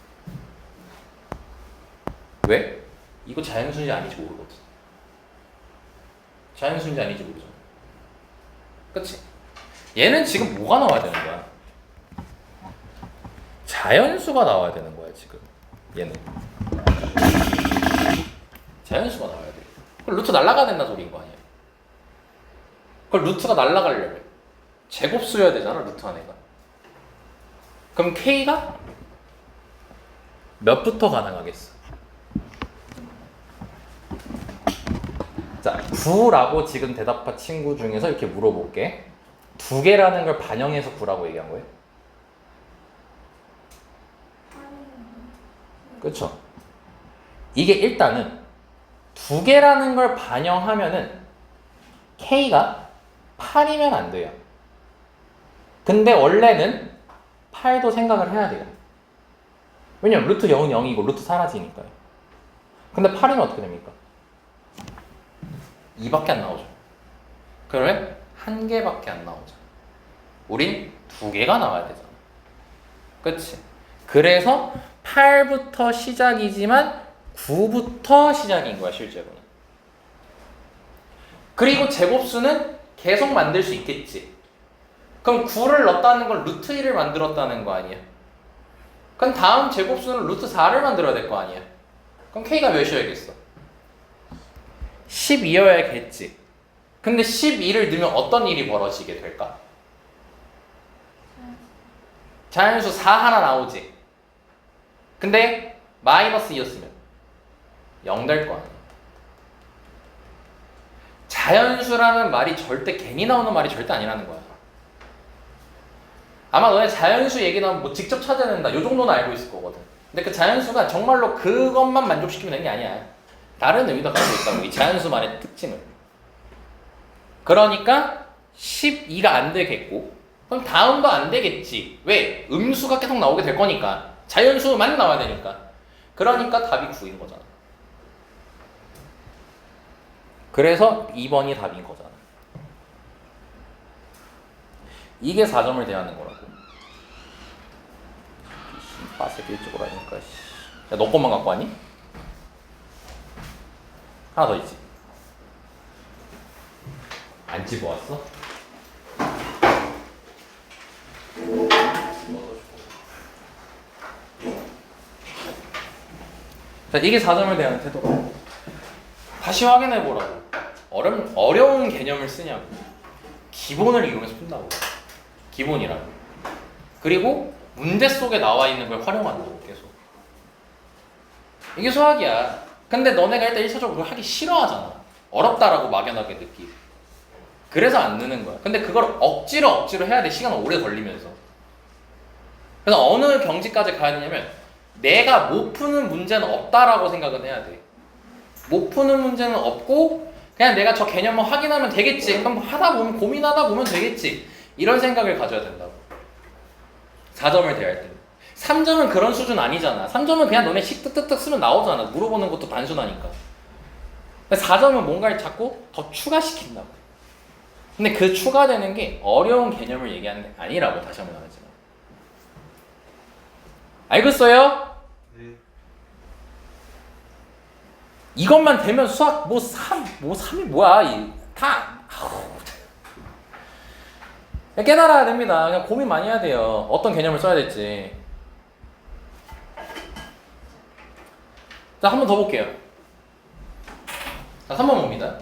왜? 이거 자연수인지 아닌지 모르거든. 자연수인지 아닌지 모르잖아. 그치? 얘는 지금 뭐가 나와야 되는 거야? 자연수가 나와야 되는 거야 지금. 얘는 자연수가 나와야 돼. 그럼 루트 날라가야 된다는 소리인 거 아니야? 그걸 루트가 날라가려면 제곱수여야 되잖아 루트 안에가. 그럼 K가 몇부터 가능하겠어? 자, 9라고 지금 대답한 친구 중에서 이렇게 물어볼게. 2개라는 걸 반영해서 9라고 얘기한 거예요? 그쵸? 이게 일단은 2개라는 걸 반영하면은 K가 8이면 안 돼요. 근데 원래는 8도 생각을 해야 돼요. 왜냐면 루트 0은 0이고 루트 사라지니까요. 근데 8이면 어떻게 됩니까? 2밖에 안 나오죠. 그러면 1개밖에 안 나오죠. 우린 2개가 나와야 되잖아. 그치? 그래서 8부터 시작이지만 9부터 시작인 거야 실제로는. 그리고 제곱수는 계속 만들 수 있겠지. 그럼 9를 넣었다는 건 루트 1을 만들었다는 거 아니야? 그럼 다음 제곱수는 루트 4를 만들어야 될 거 아니야? 그럼 K가 몇이어야겠어? 12여야겠지. 근데 12를 넣으면 어떤 일이 벌어지게 될까? 자연수 4 하나 나오지. 근데 마이너스 2였으면 0 될 거 아니야. 자연수라는 말이 절대 괜히 나오는 말이 절대 아니라는 거야. 아마 너네 자연수 얘기 나오면 뭐 직접 찾아낸다 요 정도는 알고 있을 거거든. 근데 그 자연수가 정말로 그것만 만족시키면 되는 게 아니야. 다른 의미도 가지고 있다고, 이 자연수만의 특징을. 그러니까 12가 안 되겠고 그럼 다음도 안 되겠지. 왜? 음수가 계속 나오게 될 거니까. 자연수만 나와야 되니까. 그러니까 답이 9인 거잖아. 그래서 2번이 답인 거잖아. 이게 4점을 대하는 거라고. 빠세게 일찍 오라니까. 야, 너 것만 갖고 왔니? 하나 더 있지? 안 집어왔어? 자, 이게 4점을 대하는 태도. 다시 확인해보라고. 어려운 개념을 쓰냐고. 기본을 이용해서 푼다고. 기본이라고. 그리고 문제 속에 나와 있는 걸 활용한다고 계속. 이게 수학이야. 근데 너네가 일단 1차적으로 그걸 하기 싫어하잖아. 어렵다라고 막연하게 느끼고. 그래서 안 느는 거야. 근데 그걸 억지로 해야 돼. 시간 오래 걸리면서. 그래서 어느 경지까지 가야 되냐면 내가 못 푸는 문제는 없다라고 생각은 해야 돼. 못 푸는 문제는 없고 그냥 내가 저 개념만 확인하면 되겠지. 그럼 하다 보면 고민하다 보면 되겠지. 이런 생각을 가져야 된다고. 4점을 대할 때. 3점은 그런 수준 아니잖아. 3점은 그냥 너네 틱틱틱 쓰면 나오잖아. 물어보는 것도 단순하니까. 근데 4점은 뭔가를 자꾸 더 추가시킨다고. 근데 그 추가되는 게 어려운 개념을 얘기하는 게 아니라고 다시 한번 말하지만. 알겠어요? 네. 이것만 되면 수학 뭐 3이 뭐야? 그냥 깨달아야 됩니다. 그냥 고민 많이 해야 돼요. 어떤 개념을 써야 될지. 자, 한 번 더 볼게요. 자, 3번 봅니다.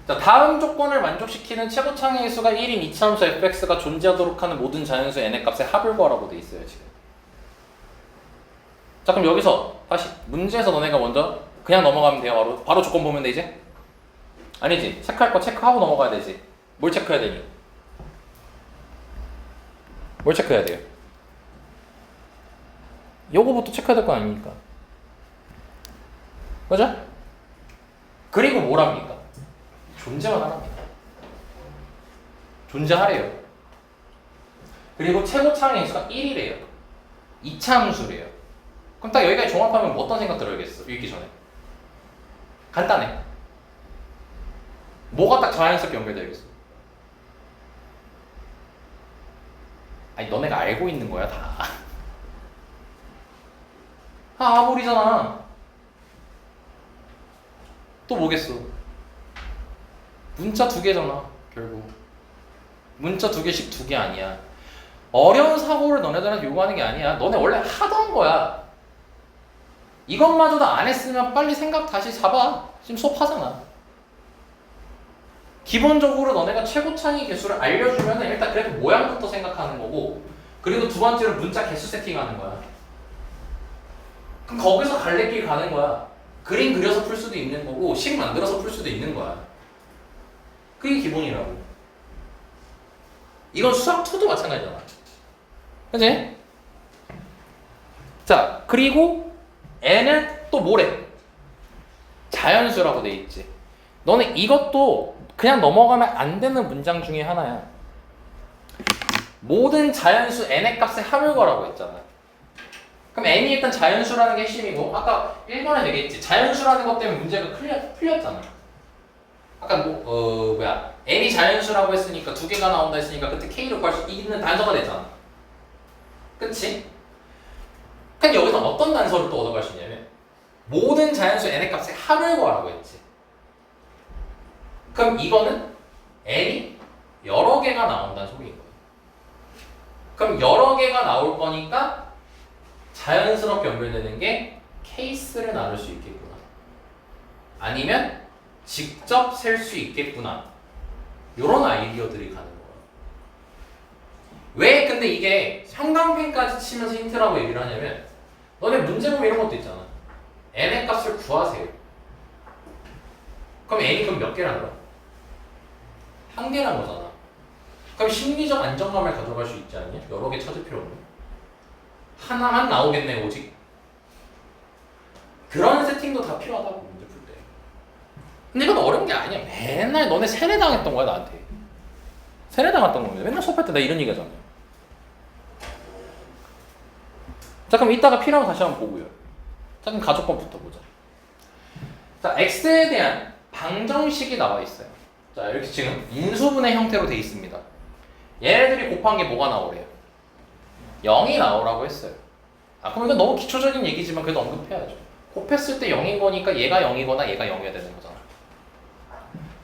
자, 다음 조건을 만족시키는 최고창의 수가 1인 이차함수 fx가 존재하도록 하는 모든 자연수 n의 값의 합을 구하라고 돼 있어요 지금. 자, 그럼 여기서 다시 문제에서 너네가 먼저 그냥 넘어가면 돼요. 바로 조건 보면 돼 이제? 아니지, 체크할 거 체크하고 넘어가야 되지. 뭘 체크해야 되니? 뭘 체크해야 돼요? 요거부터 체크해야 될 거 아닙니까? 그죠? 그리고 뭐랍니까? 존재만 하랍니다. 존재하래요. 그리고 최고창의 수가 1이래요. 2차 함수래요. 그럼 딱 여기까지 종합하면 뭐 어떤 생각 들어야겠어? 읽기 전에. 간단해. 뭐가 딱 자연스럽게 연결되겠어? 아니 너네가 알고 있는 거야 다. 아모리잖아. 또 뭐겠어? 문자 2개잖아 결국. 문자 2개씩 2개 아니야. 어려운 사고를 너네들한테 요구하는 게 아니야. 너네 원래 하던 거야. 이것마저도 안 했으면 빨리 생각 다시 잡아. 지금 수업하잖아. 기본적으로 너네가 최고창의 개수를 알려주면 일단 그래도 모양부터 생각하는 거고, 그리고 두 번째로 문자 개수 세팅하는 거야. 그럼 거기서 갈래길 가는 거야. 그림 그려서 풀 수도 있는 거고 식 만들어서 풀 수도 있는 거야. 그게 기본이라고. 이건 수학 2도 마찬가지잖아. 그치? 자, 그리고 n은 또 뭐래? 자연수라고 돼 있지. 너네 이것도 그냥 넘어가면 안 되는 문장 중에 하나야. 모든 자연수 n의 값의 합을 구하라고 했잖아. 그럼 n이 일단 자연수라는 게 핵심이고, 아까 1번에 얘기했지. 자연수라는 것 때문에 문제가 풀렸잖아. 아까 n이 자연수라고 했으니까 2개가 나온다 했으니까 그때 k를 구할 수 있는 단서가 됐잖아. 그치? 근데 여기서 어떤 단서를 또 얻어갈 수 있냐면 모든 자연수 n의 값의 합을 구하라고 했지. 그럼 이거는 n이 여러 개가 나온다는 소리인 거예요. 그럼 여러 개가 나올 거니까 자연스럽게 연결되는 게 케이스를 나눌 수 있겠구나. 아니면 직접 셀 수 있겠구나. 이런 아이디어들이 가는 거야. 왜 근데 이게 형광펜까지 치면서 힌트라고 얘기를 하냐면, 너네 문제 보면 이런 것도 있잖아. n의 값을 구하세요. 그럼 n이 그럼 몇 개라는 거야? 1개란 거잖아. 그럼 심리적 안정감을 가져갈 수 있지 않냐? 여러 개 찾을 필요 없네. 하나만 나오겠네 오직. 그런 세팅도 다 필요하다고 문제 풀 때. 근데 이건 어려운 게 아니야. 맨날 너네 세뇌당했던 거야 나한테. 세뇌당했던 겁니다. 맨날 수업할 때 나 이런 얘기 하잖아. 자, 그럼 이따가 필요하면 다시 한번 보고요. 자, 그럼 가족법부터 보자. 자, x에 대한 방정식이 나와 있어요. 자, 이렇게 지금 인수분해 형태로 돼 있습니다. 얘네들이 곱한 게 뭐가 나오래요? 0이 나오라고 했어요. 아, 그럼 이건 너무 기초적인 얘기지만 그래도 언급해야죠. 곱했을 때 0인 거니까 얘가 0이거나 얘가 0이어야 되는 거잖아.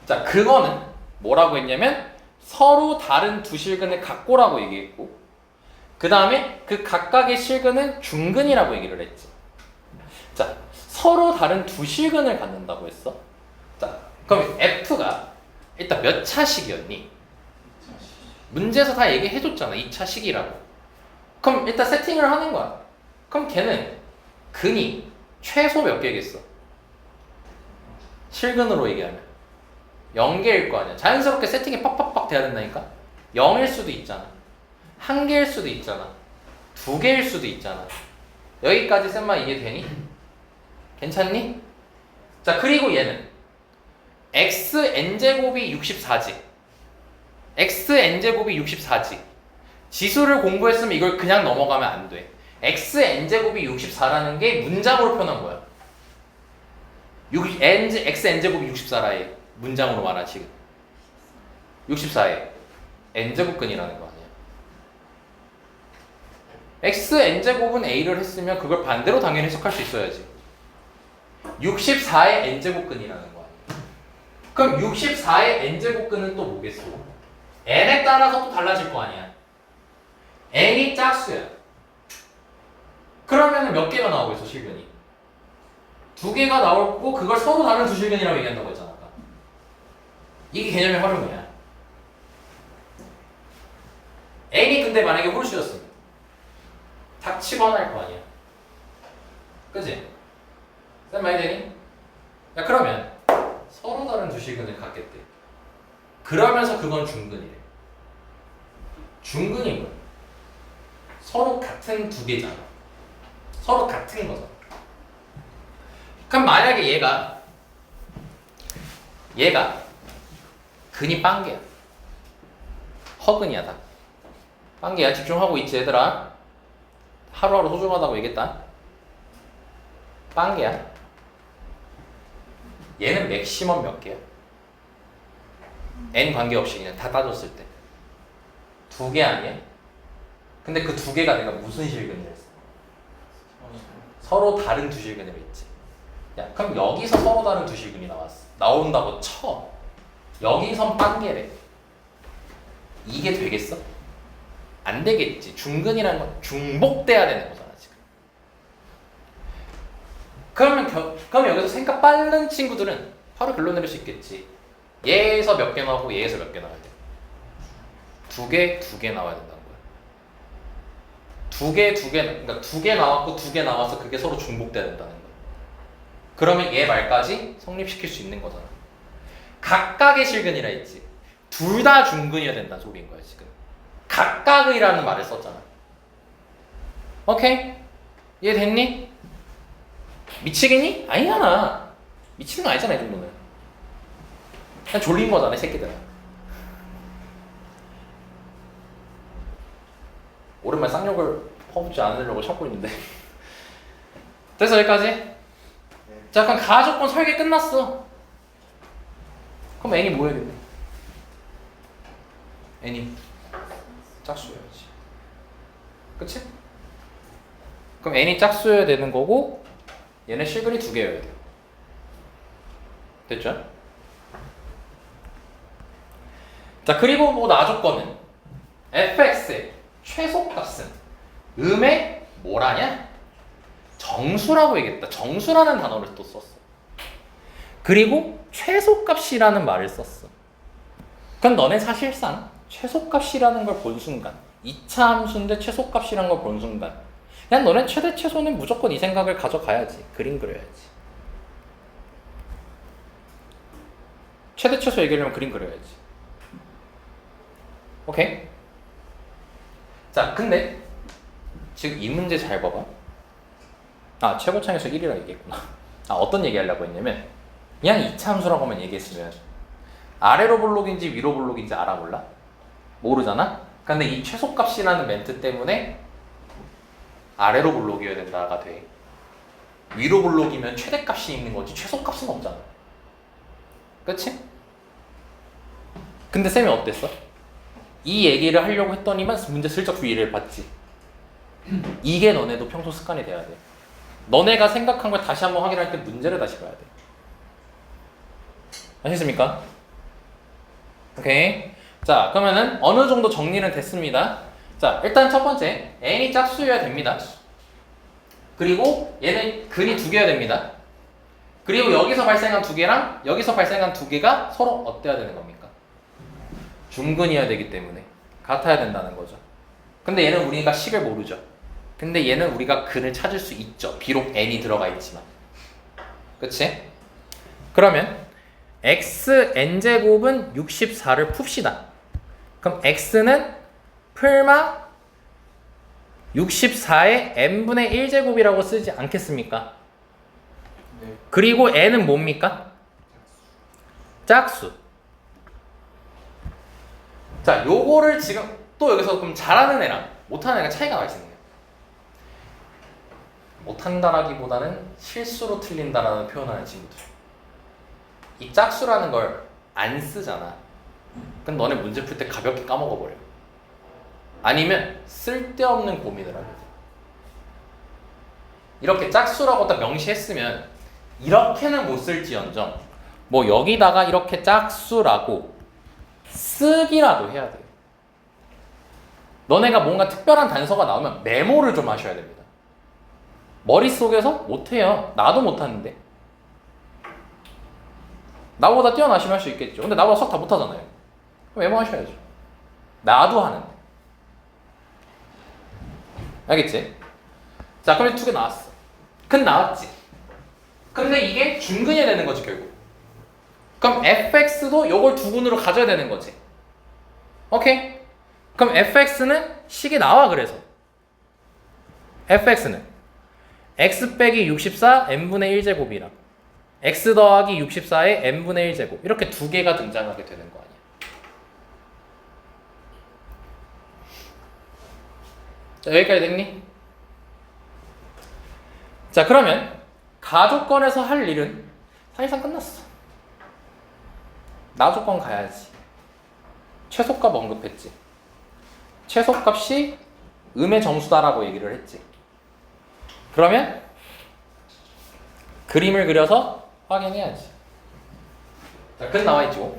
자, 그거는 뭐라고 했냐면 서로 다른 두 실근을 갖고라고 얘기했고, 그 다음에 그 각각의 실근은 중근이라고 얘기를 했지. 자, 서로 다른 두 실근을 갖는다고 했어. 자, 그럼 F가 일단 몇 차식이었니? 문제에서 다 얘기해줬잖아. 2차식이라고. 그럼 일단 세팅을 하는 거야. 그럼 걔는 근이 최소 몇 개겠어? 실근으로 얘기하면 0개일 거 아니야. 자연스럽게 세팅이 빡빡빡 돼야 된다니까. 0일 수도 있잖아. 1개일 수도 있잖아. 2개일 수도 있잖아. 여기까지 쌤만 이해되니? 괜찮니? 자, 그리고 얘는 xn제곱이 64지. xn제곱이 64지. 지수를 공부했으면 이걸 그냥 넘어가면 안 돼. xn제곱이 64라는 게 문장으로 표현한 거야. xn제곱이 64라에 문장으로 말하지. 64에 n제곱근이라는 거 아니야. xn제곱은 a를 했으면 그걸 반대로 당연히 해석할 수 있어야지. 64의 n제곱근이라는 거 아니야. 그럼 64의 n제곱근은 또 뭐겠어? n에 따라서 또 달라질 거 아니야. n이 짝수야. 그러면 몇 개가 나오고 있어, 실근이? 2개가 나오고 그걸 서로 다른 두 실근이라고 얘기한다고 했잖아. 아까. 이게 개념의 활용이야. n이 근데 만약에 홀수였어. 닥치고 하나 할 거 아니야. 그치? 쌤 많이 되니? 야 그러면 서로 다른 두 실근을 갖겠대. 그러면서 그건 중근이래. 중근이 뭐야? 서로 같은 두 개잖아. 서로 같은 거잖아. 그럼 만약에 얘가 근이 빵개야. 허근이야 다. 빵개야. 집중하고 있지 얘들아. 하루하루 소중하다고 얘기했다. 빵개야. 얘는 맥시멈 몇 개야? n 관계없이 그냥 다 따졌을 때 두 개 아니야? 근데 그 두 개가 내가 무슨 실근이라 했어? 서로 다른 두 실근이라 했지. 야 그럼 여기서 서로 다른 두 실근이 나온다고 쳐. 여기선 빵개래. 이게 되겠어? 안 되겠지. 중근이라는 건 중복돼야 되는 거잖아 지금. 그러면 여기서 생각 빠른 친구들은 바로 결론 내릴 수 있겠지. 얘에서 몇 개 나오고 얘에서 몇 개 나와야 돼? 두 개 나와야 된다는 거야. 그러니까 두 개 나왔고 두 개 나와서 그게 서로 중복돼야 된다는 거야. 그러면 얘 말까지 성립시킬 수 있는 거잖아. 각각의 실근이라 했지. 둘 다 중근이어야 된다는 소리인 거야 지금. 각각이라는 말을 썼잖아. 오케이? 이해 됐니? 미치겠니? 아니잖아. 미치는 거 아니잖아 이 정도는. 그냥 졸린 거잖아 이 새끼들아. 오랜만에 쌍욕을 퍼붓지 않으려고 참고 있는데. 됐어 여기까지? 자 그럼 가조건 설계 끝났어. 그럼 n이 뭐 해야겠네? n이 짝수여야지. 그치? 그럼 n이 짝수여야 되는 거고 얘는 실근이 두 개여야 돼요. 됐죠? 자 그리고 뭐 나조건은 fx의 최소값은 음의 뭐라냐? 정수라고 얘기했다. 정수라는 단어를 또 썼어. 그리고 최소값이라는 말을 썼어. 그럼 너네 사실상 최소값이라는 걸 본 순간 2차 함수인데 최소값이라는 걸 본 순간 그냥 너네 최대 최소는 무조건 이 생각을 가져가야지. 그림 그려야지. 최대 최소 얘기하려면 그림 그려야지. 오케이? 자 근데 지금 이 문제 잘 봐봐. 아 최고창에서 1이라 얘기했구나. 아 어떤 얘기 하려고 했냐면 그냥 2차 함수라고 하면 얘기했으면 아래로 볼록인지 위로 볼록인지 알아 몰라? 모르잖아? 근데 이 최소값이라는 멘트 때문에 아래로 볼록이어야 된다가 돼. 위로 볼록이면 최대값이 있는 거지 최소값은 없잖아. 그치? 근데 쌤이 어땠어? 이 얘기를 하려고 했더니만 문제 슬쩍 위를 봤지. 이게 너네도 평소 습관이 돼야 돼. 너네가 생각한 걸 다시 한번 확인할 때 문제를 다시 봐야 돼. 아셨습니까? 오케이. 자 그러면은 어느 정도 정리는 됐습니다. 자 일단 첫 번째 n이 짝수여야 됩니다. 그리고 얘는 근이 두 개여야 됩니다. 그리고 여기서 발생한 두 개랑 여기서 발생한 두 개가 서로 어때야 되는 겁니까? 중근이어야 되기 때문에 같아야 된다는 거죠. 근데 얘는 우리가 식을 모르죠. 근데 얘는 우리가 근을 찾을 수 있죠. 비록 n이 들어가 있지만. 그치? 그러면 xn제곱은 64를 풉시다. 그럼 x는 풀마 64의 n분의 1제곱이라고 쓰지 않겠습니까? 네. 그리고 n은 뭡니까? 짝수. 자, 요거를 지금 또 여기서 그럼 잘하는 애랑 못하는 애가 차이가 나 있는 거예요. 못한다라기보다는 실수로 틀린다라는 표현하는 친구들. 이 짝수라는 걸 안 쓰잖아. 그럼 너네 문제 풀 때 가볍게 까먹어버려. 아니면 쓸데없는 고민을 하게 돼. 이렇게 짝수라고 딱 명시했으면 이렇게는 못 쓸지언정 뭐 여기다가 이렇게 짝수라고 쓰기라도 해야 돼. 너네가 뭔가 특별한 단서가 나오면 메모를 좀 하셔야 됩니다. 머릿속에서 못해요. 나도 못하는데 나보다 뛰어나시면 할 수 있겠죠. 근데 나보다 수학 다 못하잖아요. 그럼 메모하셔야죠. 나도 하는데. 알겠지? 자, 그럼 2개 나왔어. 근 나왔지. 근데 이게 중근이 되는 거지 결국. 그럼 fx도 요걸 두근으로 가져야 되는 거지. 오케이? 그럼 fx는 식이 나와. 그래서 fx는 x 빼기 64 n분의 1제곱이랑 x 더하기 64의 n분의 1제곱 이렇게 두 개가 등장하게 되는 거 아니야. 자, 여기까지 됐니? 자, 그러면 가조건에서 할 일은 사실상 끝났어. 나조건 가야지. 최소값 언급했지. 최소값이 음의 정수다라고 얘기를 했지. 그러면 그림을 그려서 확인해야지. 자, 근 나와있죠.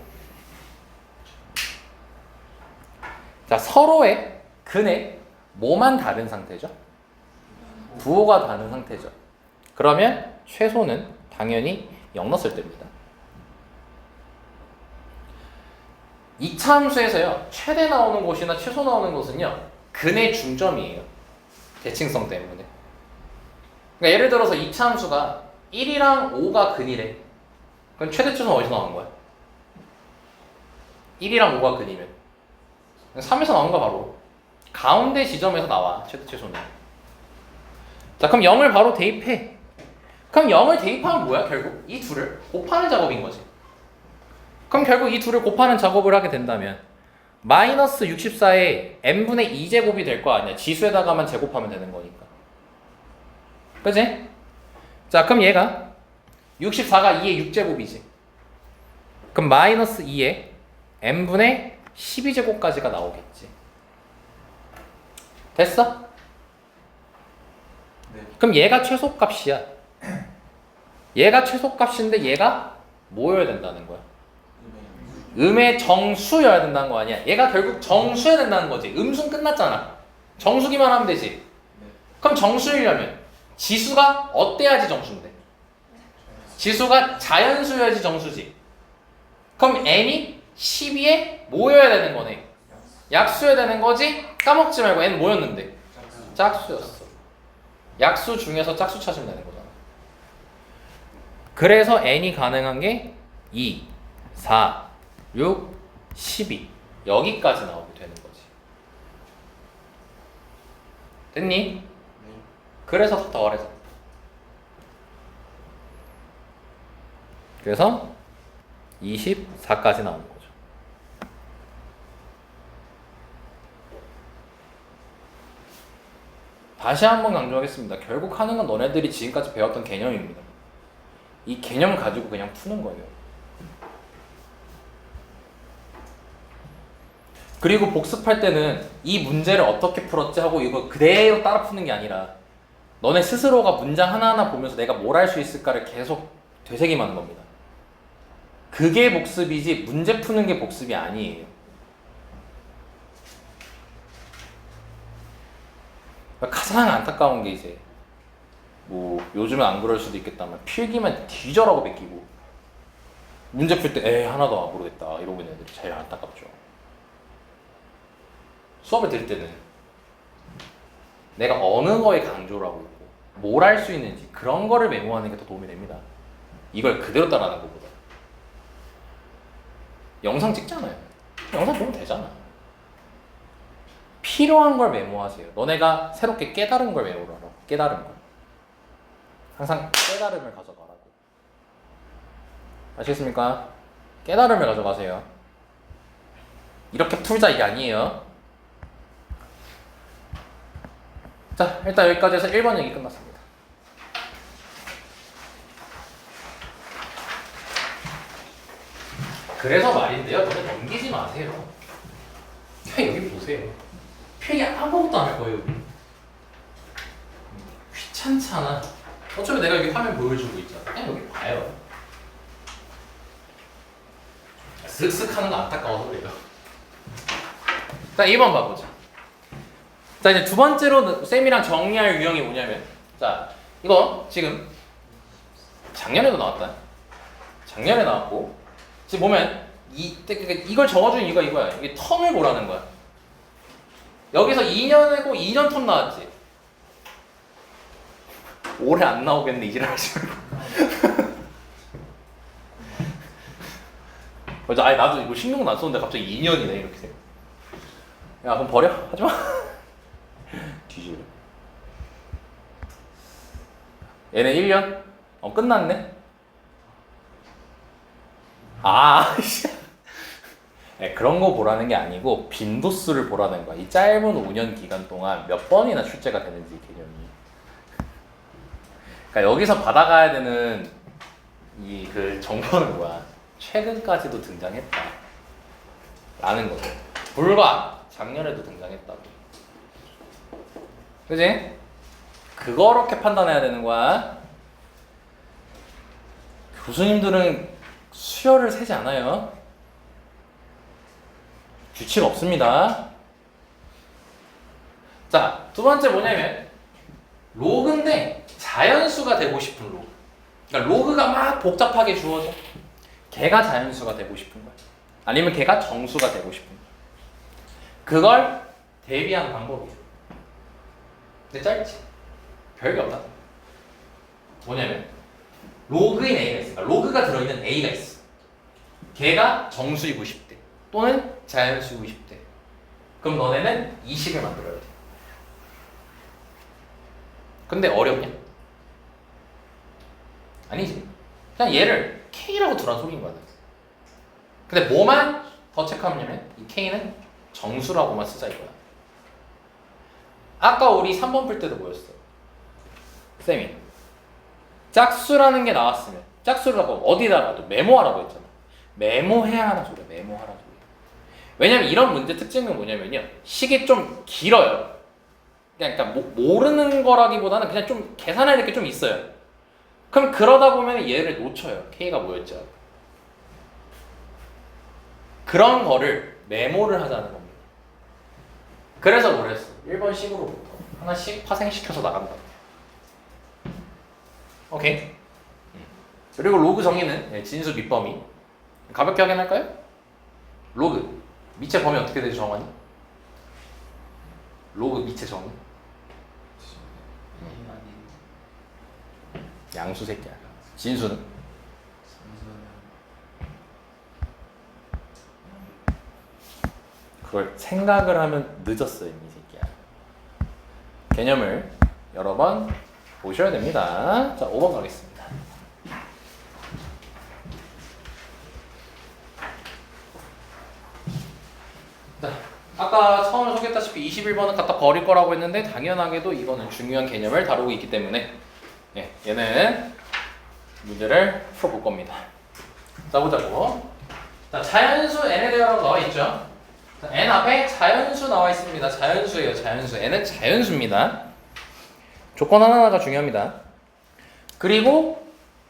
자, 서로의 근의 뭐만 다른 상태죠? 부호가 다른 상태죠. 그러면 최소는 당연히 0 넣었을 때입니다. 이차 함수에서요, 최대 나오는 곳이나 최소 나오는 곳은요, 근의 중점이에요. 대칭성 때문에. 그러니까 예를 들어서 이차 함수가 1이랑 5가 근이래. 그럼 최대 최소는 어디서 나오는 거야? 1이랑 5가 근이면 3에서 나오는 거 바로 가운데 지점에서 나와. 최대 최소는. 자, 그럼 0을 바로 대입해. 그럼 0을 대입하면 뭐야? 결국 이 둘을 곱하는 작업인 거지. 그럼 결국 이 둘을 곱하는 작업을 하게 된다면 마이너스 64의 n분의 2제곱이 될 거 아니야. 지수에다가만 제곱하면 되는 거니까. 그치? 자, 그럼 얘가 64가 2의 6제곱이지. 그럼 마이너스 2의 n분의 12제곱까지가 나오겠지. 됐어? 네. 그럼 얘가 최소값이야. 얘가 최소값인데 얘가 뭐여야 된다는 거야? 음의 정수여야 된다는 거 아니야. 얘가 결국 정수여야 된다는 거지. 음수는 끝났잖아. 정수기만 하면 되지. 네. 그럼 정수이려면 지수가 어때야지 정수인데? 지수가 자연수여야지 정수지. 그럼 n이 12에 뭐여야 되는 거네? 약수여야 되는 거지? 까먹지 말고 n 뭐였는데? 짝수였어. 약수 중에서 짝수 찾으면 되는 거잖아. 그래서 n이 가능한 게 2, 4, 6, 12 여기까지 나오게 되는 거지. 됐니? 네. 그래서 덜해서. 그래서 24까지 나오는 거죠. 다시 한번 강조하겠습니다. 결국 하는 건 너네들이 지금까지 배웠던 개념입니다. 이 개념 가지고 그냥 푸는 거예요. 그리고 복습할 때는 이 문제를 어떻게 풀었지 하고 이거 그대로 따라 푸는 게 아니라 너네 스스로가 문장 하나하나 보면서 내가 뭘 할 수 있을까를 계속 되새김하는 겁니다. 그게 복습이지 문제 푸는 게 복습이 아니에요. 가장 안타까운 게 이제 뭐 요즘은 안 그럴 수도 있겠다만 필기만 뒤져라고 베끼고 문제 풀 때 에이 하나도 안 모르겠다 이러고 있는 애들이 제일 안타깝죠. 수업을 들을 때는 내가 어느 거에 강조를 하고 있고 뭘 할 수 있는지 그런 거를 메모하는 게 더 도움이 됩니다. 이걸 그대로 따라하는 것보다. 영상 찍잖아요. 영상 보면 되잖아. 필요한 걸 메모하세요. 너네가 새롭게 깨달은 걸 메모하라고. 깨달은 걸. 항상 깨달음을 가져가라고. 아시겠습니까? 깨달음을 가져가세요. 이렇게 풀자 이게 아니에요. 자, 일단 여기까지 해서 1번 얘기 끝났습니다. 그래서 말인데요. 너네 넘기지 마세요. 그냥 여기 보세요. 필기 아무것도 안 할 거예요. 여기. 귀찮잖아. 어차피 내가 여기 화면 보여주고 있잖아. 그냥 여기 봐요. 쓱쓱 하는 거 안타까워서 그래요. 자, 2번 봐보자. 자, 이제 두 번째로 쌤이랑 정리할 유형이 뭐냐면, 자, 이거 지금 작년에도 나왔다. 작년에 나왔고 지금 보면 이걸 적어준 이유가 이거야. 이게 텀을 보라는 거야. 여기서 2년이고 2년 텀 나왔지. 올해 안 나오겠네 이지랄 하지 말고. 맞아, 아니 나도 이거 신경도 안 썼는데 갑자기 2년이네 이렇게 돼. 야 그럼 버려? 하지마. 뒤질래. 얘네 1년? 끝났네. 아, 네, 그런 거 보라는 게 아니고 빈도수를 보라는 거야. 이 짧은 5년 기간 동안 몇 번이나 출제가 되는지 개념이. 그러니까 여기서 받아가야 되는 이 그 정보는 뭐야? 최근까지도 등장했다. 라는 거죠. 불과 작년에도 등장했다고. 그지? 그거렇게 판단해야 되는 거야. 교수님들은 수열을 세지 않아요. 규칙 없습니다. 자, 두 번째 뭐냐면 로그인데 자연수가 되고 싶은 로그. 그러니까 로그가 막 복잡하게 주어져. 걔가 자연수가 되고 싶은 거야. 아니면 걔가 정수가 되고 싶은 거야. 그걸 대비하는 방법이야. 근데 짧지. 별게 없다. 뭐냐면 로그인 A가 있어. 그러니까 로그가 들어있는 A가 있어. 걔가 정수이고 싶대. 또는 자연수이고 싶대. 그럼 너네는 이 식을 만들어야 돼. 근데 어렵냐? 아니지. 그냥 얘를 K라고 두란 소리인 거야. 근데 뭐만 더 체크하냐면 이 K는 정수라고만 쓰자 이거야. 아까 우리 3번 풀 때도 뭐였어? 쌤이 짝수라는 게 나왔으면 짝수라고 어디다가도 메모하라고 했잖아. 메모해야 하는 소리야. 메모하라는 소리야. 왜냐면 이런 문제 특징은 뭐냐면요. 식이 좀 길어요. 그러니까 모르는 거라기보다는 그냥 좀 계산해야 될 게 좀 있어요. 그럼 그러다 보면 얘를 놓쳐요. K가 뭐였죠? 그런 거를 메모를 하자는 겁니다. 그래서 뭐랬어? 1번 식으로부터 하나씩 파생시켜서 나간다. 오케이. 그리고 로그 정의는 진수 밑범위. 가볍게 확인할까요? 로그 밑에 범위 어떻게 되죠, 정환이? 로그 밑에 정의. 양수 새끼야. 진수는? 그걸 생각을 하면 늦었어요, 이 새끼야. 개념을 여러 번 보셔야 됩니다. 자, 5번 가겠습니다. 자, 아까 처음에 소개했다시피 21번은 갖다 버릴 거라고 했는데 당연하게도 이거는 중요한 개념을 다루고 있기 때문에 얘는 문제를 풀어볼 겁니다. 자, 보자고. 자, 자연수 n에 대하여 나와 있죠. 자, n 앞에 자연수 나와 있습니다. 자연수예요, 자연수. n은 자연수입니다. 조건 하나하나가 중요합니다. 그리고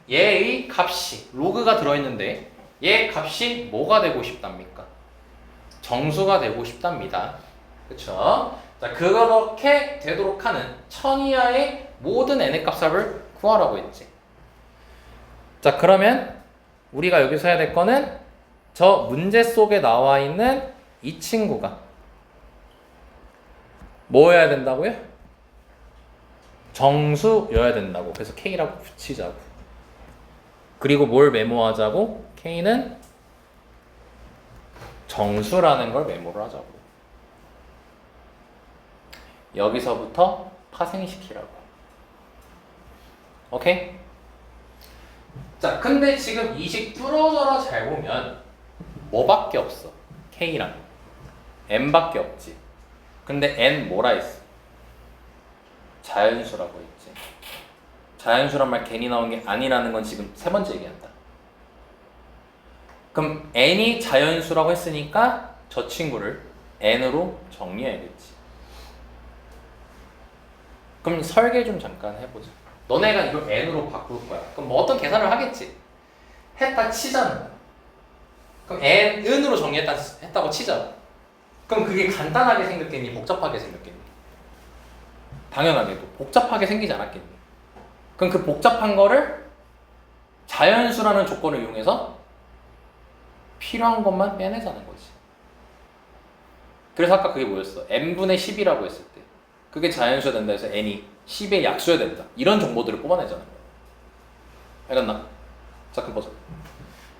얘의 값이 로그가 들어있는데 얘 값이 뭐가 되고 싶답니까? 정수가 되고 싶답니다. 그쵸? 자, 그렇게 되도록 하는 천 이하의 모든 n의 값을 구하라고 했지. 자, 그러면 우리가 여기서 해야 될 거는 저 문제 속에 나와 있는 이 친구가 뭐여야 된다고요? 정수여야 된다고. 그래서 K라고 붙이자고. 그리고 뭘 메모하자고? K는 정수라는 걸 메모를 하자고. 여기서부터 파생시키라고. 오케이? 자, 근데 지금 이 식 뚫어져라 잘 보면 뭐밖에 없어? K랑 N밖에 없지. 근데 N 뭐라 했어? 자연수라고 했지. 자연수란 말 괜히 나온 게 아니라는 건 지금 세 번째 얘기한다. 그럼 N이 자연수라고 했으니까 저 친구를 N으로 정리해야겠지. 그럼 설계 좀 잠깐 해보자. 너네가 이걸 N으로 바꿀 거야. 그럼 뭐 어떤 계산을 하겠지? 했다 치자는. 그럼 N으로 정리했다고 치자. 그럼 그게 간단하게 생겼겠니? 복잡하게 생겼겠니? 당연하게도 복잡하게 생기지 않았겠니? 그럼 그 복잡한 거를 자연수라는 조건을 이용해서 필요한 것만 빼내자는 거지. 그래서 아까 그게 뭐였어? n분의 10이라고 했을 때 그게 자연수야 된다 해서 n이 10의 약수야 된다. 이런 정보들을 뽑아내자는 거야. 알겠나? 자, 그럼 보자.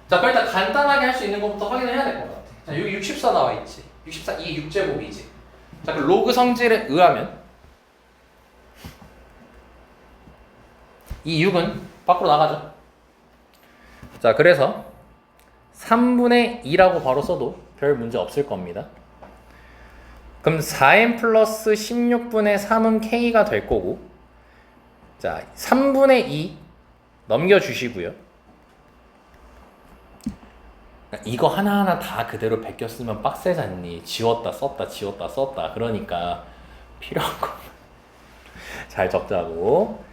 자, 그럼 일단 간단하게 할 수 있는 것부터 확인을 해야 될 것 같아. 자, 여기 64 나와 있지. 64, 이게 6제곱이지. 자, 그 로그 성질에 의하면 이 6은 밖으로 나가죠. 자, 그래서 3분의 2라고 바로 써도 별 문제 없을 겁니다. 그럼 4n 플러스 16분의 3은 k가 될 거고, 자, 3분의 2 넘겨주시고요. 이거 하나하나 다 그대로 베껴 쓰면 빡세잖니. 지웠다 썼다 지웠다 썼다. 그러니까 필요한 것만 잘 적자고.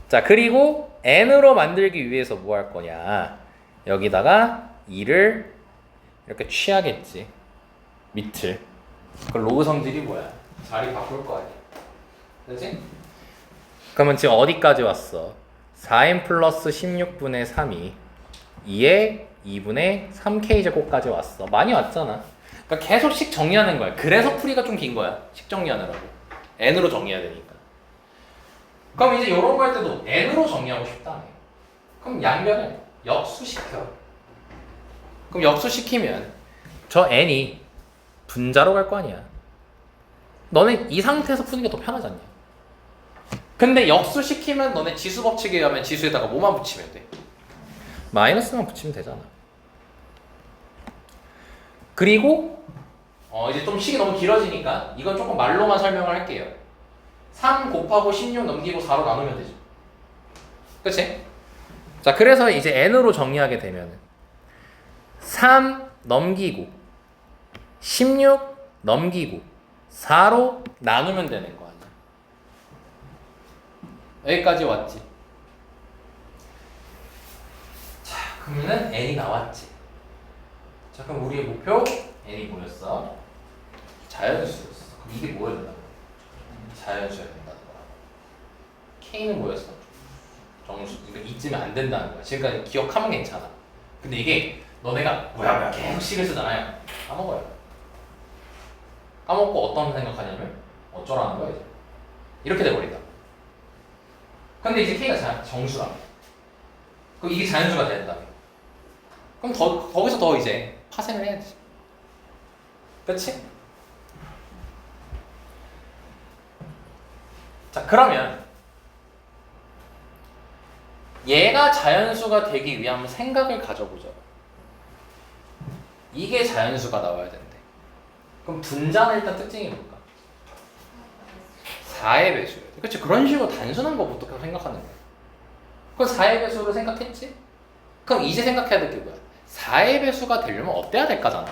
자, 그리고 n으로 만들기 위해서 뭐 할 거냐, 여기다가 2를 이렇게 취하겠지. 밑을. 그 로그 성질이 뭐야? 자리 바꿀 거 아니야. 그렇지? 그러면 지금 어디까지 왔어? 4n 플러스 16분의 3이 2에 2분의 3k제곱까지 왔어. 많이 왔잖아. 그러니까 계속 식 정리하는 거야. 그래서 풀이가 좀 긴 거야. 식 정리하느라고. n으로 정리해야 되니까. 그럼 이제 이런 거 할 때도 n으로 정리하고 싶다네. 그럼 양변을 역수시켜. 그럼 역수시키면 저 n이 분자로 갈 거 아니야. 너네 이 상태에서 푸는 게 더 편하지 않냐? 근데 역수시키면 너네 지수 법칙에 의하면 지수에다가 뭐만 붙이면 돼? 마이너스만 붙이면 되잖아. 그리고 이제 좀 식이 너무 길어지니까 이건 조금 말로만 설명을 할게요. 3 곱하고 16 넘기고 4로 나누면 되죠. 그치? 자, 그래서 이제 n으로 정리하게 되면은 3 넘기고 16 넘기고 4로 나누면 되는 거 아니야. 여기까지 왔지. 자, 그러면은 n이 나왔지. 자, 그럼 우리의 목표 n이 뭐였어? 자연수였어. 그럼 이게 뭐여야 된다고? 자연수여야 된다는 거야. k는 뭐였어? 정수. 그러니까 이쯤에 안 된다는 거야. 지금까지 기억하면 괜찮아. 근데 이게 너네가 뭐야 계속 식을 쓰잖아요. 까먹어요. 까먹고 어떤 생각하냐면 어쩌라는 거야 이제. 이렇게 돼버린다. 근데 이제 k가 정수라며. 그럼 이게 자연수가 된다며. 그럼 거기서 더 이제 파생을 해야지. 그치? 자, 그러면 얘가 자연수가 되기 위한 생각을 가져보자. 이게 자연수가 나와야 된대. 그럼 분자는 일단 특징이 뭘까? 4의 배수야. 그치? 그런 식으로 단순한 것부터 생각하는 거야. 그럼 4의 배수를 생각했지? 그럼 이제 생각해야 될 게 뭐야? 4의 배수가 되려면 어때야 될까잖아.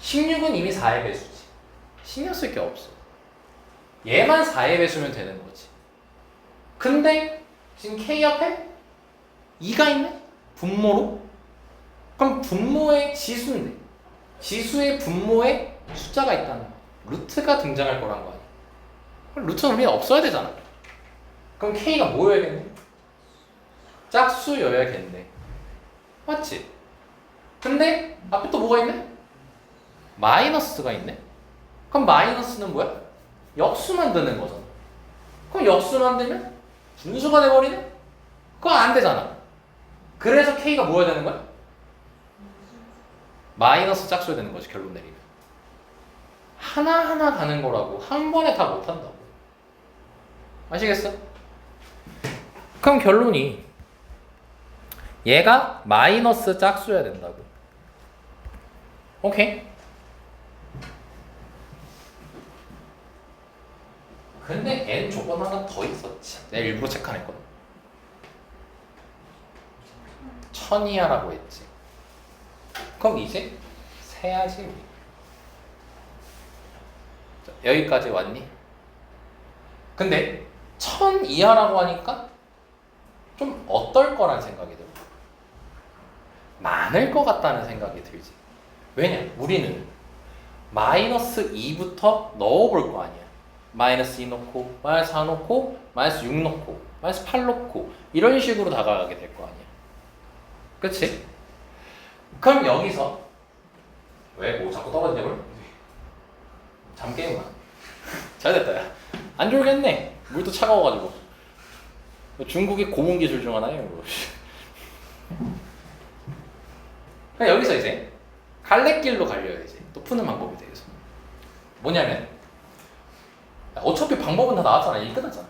16은 이미 4의 배수지. 신경 쓸 게 없어. 얘만 4의 배수면 되는 거지. 근데 지금 k 앞에 2가 있네? 분모로? 그럼 분모의 지수인데 지수의 분모에 숫자가 있다는 거야. 루트가 등장할 거란 거 아니야. 그럼 루트는 우리는 없어야 되잖아. 그럼 k가 뭐여야겠네? 짝수여야겠네. 맞지? 근데 앞에 또 뭐가 있네? 마이너스가 있네? 그럼 마이너스는 뭐야? 역수 만드는 거잖아. 그럼 역수 만들면 분수가 돼버리네? 그거 안 되잖아. 그래서 k가 뭐여야 되는 거야? 마이너스 짝수여야 되는 거지, 결론 내리면. 하나하나 가는 거라고. 한 번에 다 못한다고. 아시겠어? 그럼 결론이 얘가 마이너스 짝수여야 된다고. 오케이? 근데 n 조건 하나 더 있었지. 내가 일부러 체크 안 했거든. 1000이야라고 했지. 그럼 이제 세야지 우리. 자, 여기까지 왔니? 근데 1000 이하라고 하니까 좀 어떨 거란 생각이 들어. 많을 것 같다는 생각이 들지. 왜냐? 우리는 마이너스 2부터 넣어볼 거 아니야. 마이너스 2 넣고 마이너스 4 넣고 마이너스 6 넣고 마이너스 8 넣고 이런 식으로 다가가게 될 거 아니야. 그치? 그럼 여기서 왜? 뭐 자꾸 떨어지냐 뭘? 잠 깨우나? 잘 됐다 야. 안 졸겠네. 물도 차가워가지고. 중국의 고문 기술 중 하나예요. 그러니까 여기서 이제 갈래길로 갈려요. 이제 또 푸는 방법이 되겠어. 뭐냐면 어차피 방법은 다 나왔잖아. 이게 끝났잖아.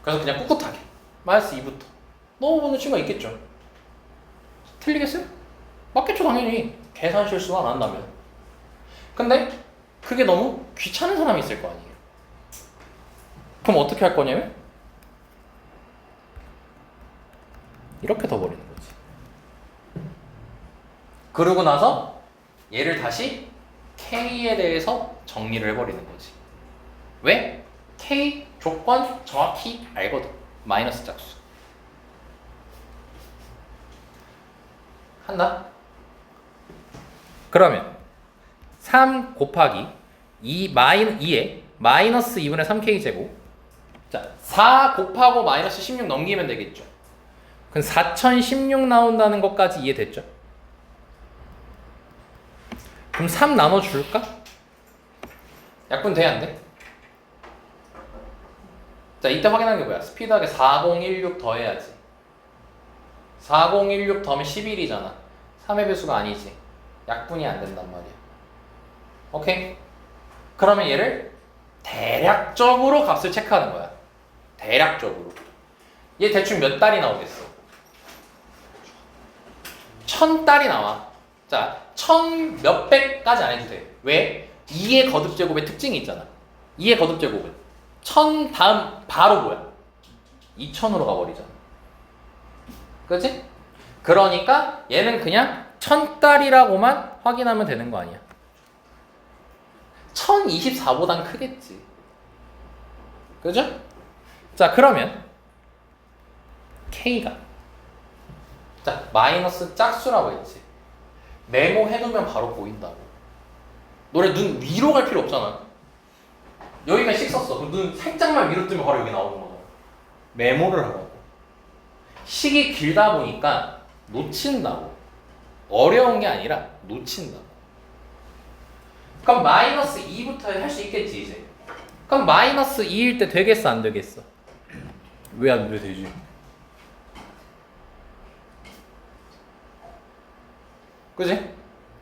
그래서 그냥 꿋꿋하게 마이너스 2부터 넣어보는 친구가 있겠죠. 틀리겠어요? 맞겠죠 당연히. 계산 실수만 안 한다면. 근데 그게 너무 귀찮은 사람이 있을 거 아니에요. 그럼 어떻게 할 거냐면 이렇게 더 버리는 거지. 그러고 나서 얘를 다시 K에 대해서 정리를 해버리는 거지. 왜? K 조건 정확히 알거든. 마이너스 짝수. 한다? 그러면 3 곱하기 2에 마이너스 2분의 3K 제곱. 자, 4 곱하고 마이너스 16 넘기면 되겠죠. 그럼 4016 나온다는 것까지 이해됐죠? 그럼 3 나눠줄까? 약분 돼? 안 돼? 자, 이때 확인한 게 뭐야? 스피드하게 4016 더해야지. 4016 더하면 11이잖아. 3의 배수가 아니지. 약분이 안 된단 말이야. 오케이? 그러면 얘를 대략적으로 값을 체크하는 거야. 대략적으로. 얘 대충 몇 달이 나오겠어? 1000달이 나와. 자, 1000 몇백까지 안 해도 돼. 왜? 2의 거듭제곱의 특징이 있잖아. 2의 거듭제곱은 1000 다음 바로 뭐야? 2000으로 가버리잖아. 그치? 그러니까 얘는 그냥 1000달이라고만 확인하면 되는 거 아니야. 1024보단 크겠지. 그죠? 자, 그러면 K가 자, 마이너스 짝수라고 했지. 메모해두면 바로 보인다고. 너네 눈 위로 갈 필요 없잖아. 여기가 식 썼어. 그럼 눈 살짝만 위로 뜨면 바로 여기 나오는 거잖아. 메모를 하라고. 식이 길다 보니까 놓친다고. 어려운 게 아니라 놓친다고. 그럼 마이너스 2부터 할 수 있겠지 이제. 그럼 마이너스 2일 때 되겠어 안 되겠어? 왜 안 돼 되지? 그지?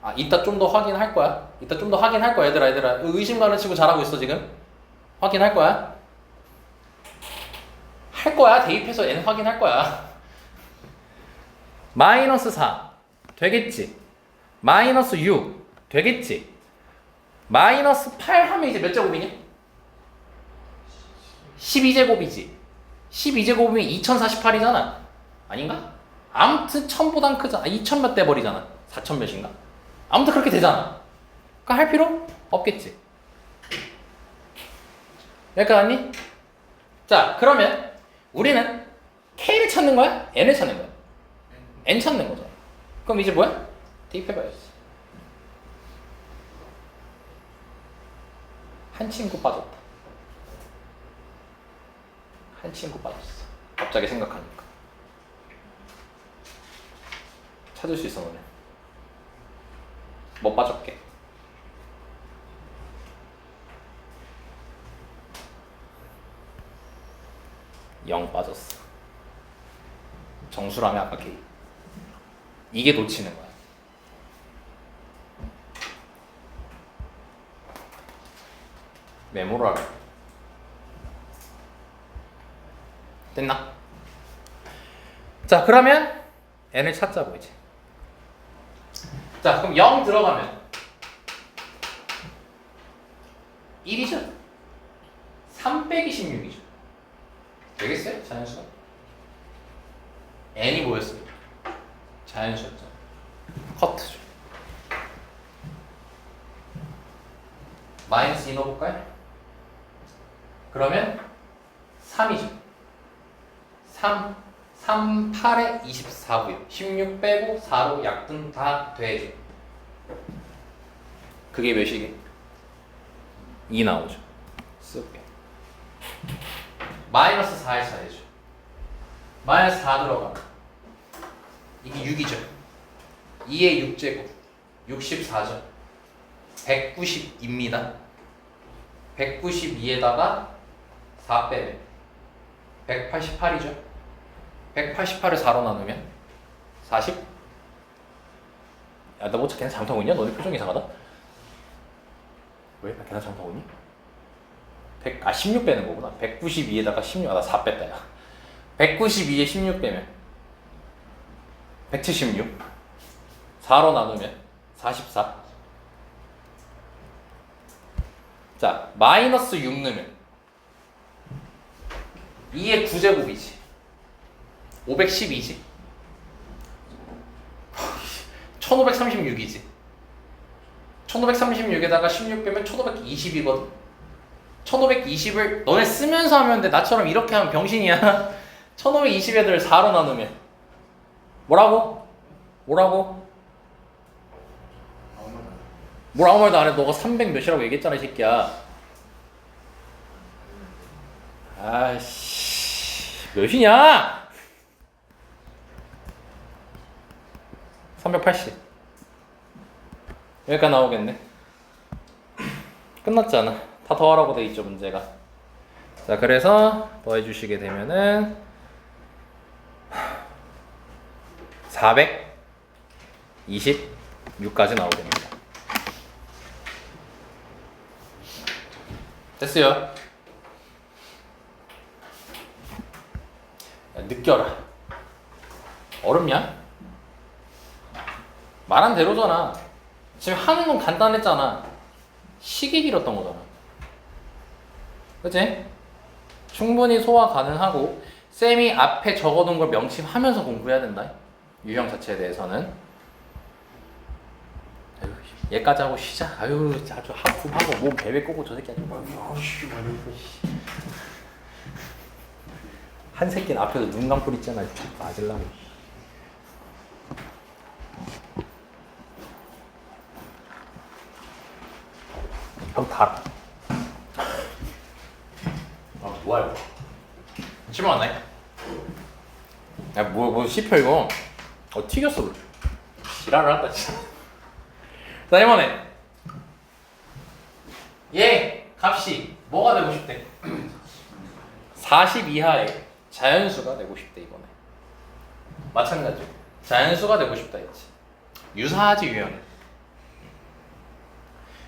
아, 이따 좀 더 확인할 거야. 이따 좀 더 확인할 거야 얘들아. 의심 가는 친구 잘하고 있어 지금? 확인할 거야? 할 거야. 대입해서 얘는 확인할 거야. 마이너스 4 되겠지? 마이너스 6 되겠지? 마이너스 8 하면 이제 몇 제곱이냐? 12제곱이지. 12제곱이면 2048이잖아. 아닌가? 아무튼 1000보단 크잖아. 2000 몇 대 버리잖아. 4000 몇인가? 아무튼 그렇게 되잖아. 그러니까 할 필요 없겠지. 여기까지 왔니? 자, 그러면 우리는 K를 찾는 거야? N을 찾는 거야? N 찾는 거잖아. 그럼 이제 뭐야? 대입해봐야지. 한 친구 빠졌다. 한 친구 빠졌어. 갑자기 생각하니까. 찾을 수 있어 너네. 뭐 빠졌게? 영 빠졌어. 정수라며 아까 K. 이게 놓치는 거야. 메모를 하라. 됐나? 자, 그러면 n을 찾자고 이제. 자, 그럼 0 들어가면 1이죠? 3 빼기 16이죠. 되겠어요? 자연수가? n이 뭐였어요? 자연수였죠. 커트죠. 마이너스 2 넣어볼까요? 그러면 3이죠. 3, 8에 24고요. 16 빼고 4로 약분 다 되죠. 그게 몇이게? 2 나오죠. 쓸게. 마이너스 4의 차례죠. 마이너스 4 들어가면 이게 6이죠. 2의 6제곱 64죠. 192입니다. 192에다가 4 빼면 188이죠. 188을 4로 나누면 40? 야, 나 뭐 계산 잘못하고 있냐? 너네 표정 이상하다. 왜? 나 계산 잘못하고 있니? 16 빼는 거구나. 192에다가 16. 아, 나 4 뺐다, 야. 192에 16 빼면 176. 4로 나누면 44. 자, 마이너스 6 넣으면 2의 9제곱이지. 512지. 1536이지. 1536에다가 16 빼면 1520이거든. 1520을 너네 쓰면서 하면 돼. 나처럼 이렇게 하면 병신이야. 1520애들 4로 나누면 뭐라고? 뭐라고? 뭘 아무 말도 안 해. 너가 300 몇이라고 얘기했잖아, 이 새끼야. 아이씨, 몇이냐? 380. 여기까지 나오겠네. 끝났잖아. 다 더하라고 돼 있죠, 문제가. 자, 그래서 더해 주시게 되면은 426까지 나오게 됩니다. 됐어요. 야, 느껴라. 어렵냐? 말한 대로잖아. 지금 하는 건 간단했잖아. 시기 길었던 거잖아. 그치? 충분히 소화 가능하고 쌤이 앞에 적어둔 걸 명심하면서 공부해야 된다. 유형 자체에 대해서는. 아유, 얘까지 하고 시작. 아유, 아주 하품하고 몸 베베 꼬고 저 새끼 아주 한 새끼는 앞에서 눈 감고 있잖아. 맞으려고. 형 달아. 아, 뭐야 이거? 실망 안 나요? 야, 뭐 씹혀 이거? 튀겼어. 지랄을 한다 진짜. 자, 이번에 얘 값이 뭐가 되고 싶대? 40 이하의 자연수가 되고 싶대. 이번에 마찬가지로 자연수가 되고 싶다 했지. 유사하지 유형이.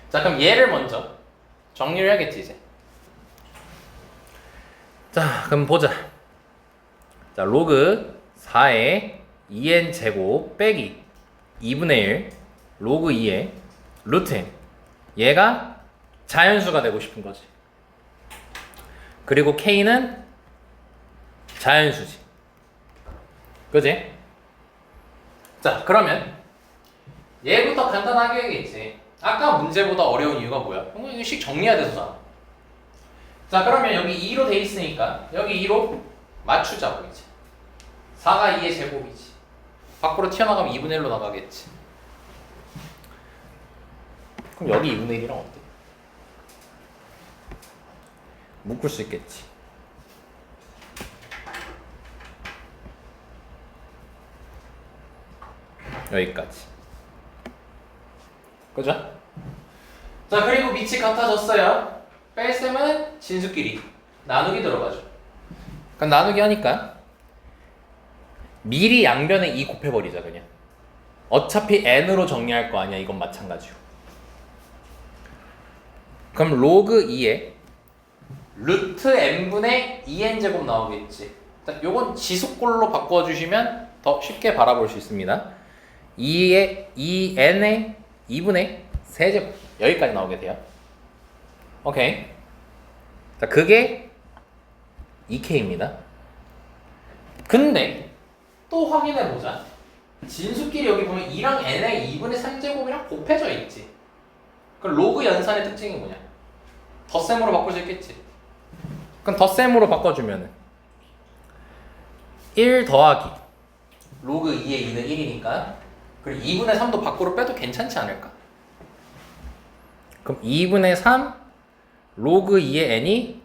자, 그럼 얘를 먼저 정리를 해야겠지 이제. 자, 그럼 보자. 자, 로그 4의 2n 제곱 빼기 2분의 1 로그 2의 루트 n. 얘가 자연수가 되고 싶은 거지. 그리고 k는 자연수지. 그지? 자, 그러면 얘부터 간단하게 하겠지. 아까 문제보다 어려운 이유가 뭐야? 이거 식 정리해야 돼서잖아. 자, 그러면 여기 2로 돼 있으니까 여기 2로 맞추자고 이제. 4가 2의 제곱이지. 밖으로 튀어나가면 2분의 1로 나가겠지. 그럼 여기 2분의 1이랑 어때? 묶을 수 있겠지. 여기까지. 그죠? 자, 그리고 밑이 같아졌어요. 뺄셈은 진수끼리 나누기 들어가죠. 그럼 나누기 하니까 미리 양변에 2 곱해버리자 그냥. 어차피 n으로 정리할 거 아니야. 이건 마찬가지고. 그럼 로그 2에 루트 n분의 2n 제곱 나오겠지. 요건 지수꼴로 바꿔주시면 더 쉽게 바라볼 수 있습니다. 2n의 2분의 세제곱 여기까지 나오게 돼요. 오케이. 자, 그게 2k입니다. 근데 또 확인해보자. 진수끼리 여기 보면 2랑 n의 2분의 3제곱이랑 곱해져 있지. 그럼 로그 연산의 특징이 뭐냐? 덧셈으로 바꿀 수 있겠지. 그럼 덧셈으로 바꿔주면은 1 더하기 로그 2의 2는 1이니까 그리고 2분의 3도 밖으로 빼도 괜찮지 않을까? 그럼 2분의 3 로그 2의 n이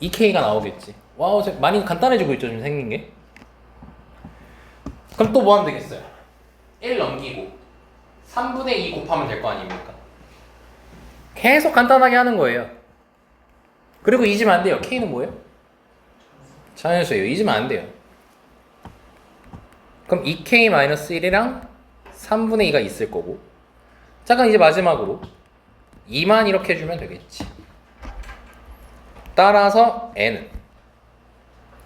2k가 나오겠지. 와우, 많이 간단해지고 있죠, 지금 생긴 게. 그럼 또 뭐 하면 되겠어요? 1 넘기고 3분의 2 곱하면 될 거 아닙니까? 계속 간단하게 하는 거예요. 그리고 잊으면 안 돼요. K는 뭐예요? 자연수예요. 잊으면 안 돼요. 그럼 2K-1이랑 3분의 2가 있을 거고, 잠깐 이제 마지막으로 2만 이렇게 해주면 되겠지. 따라서 N은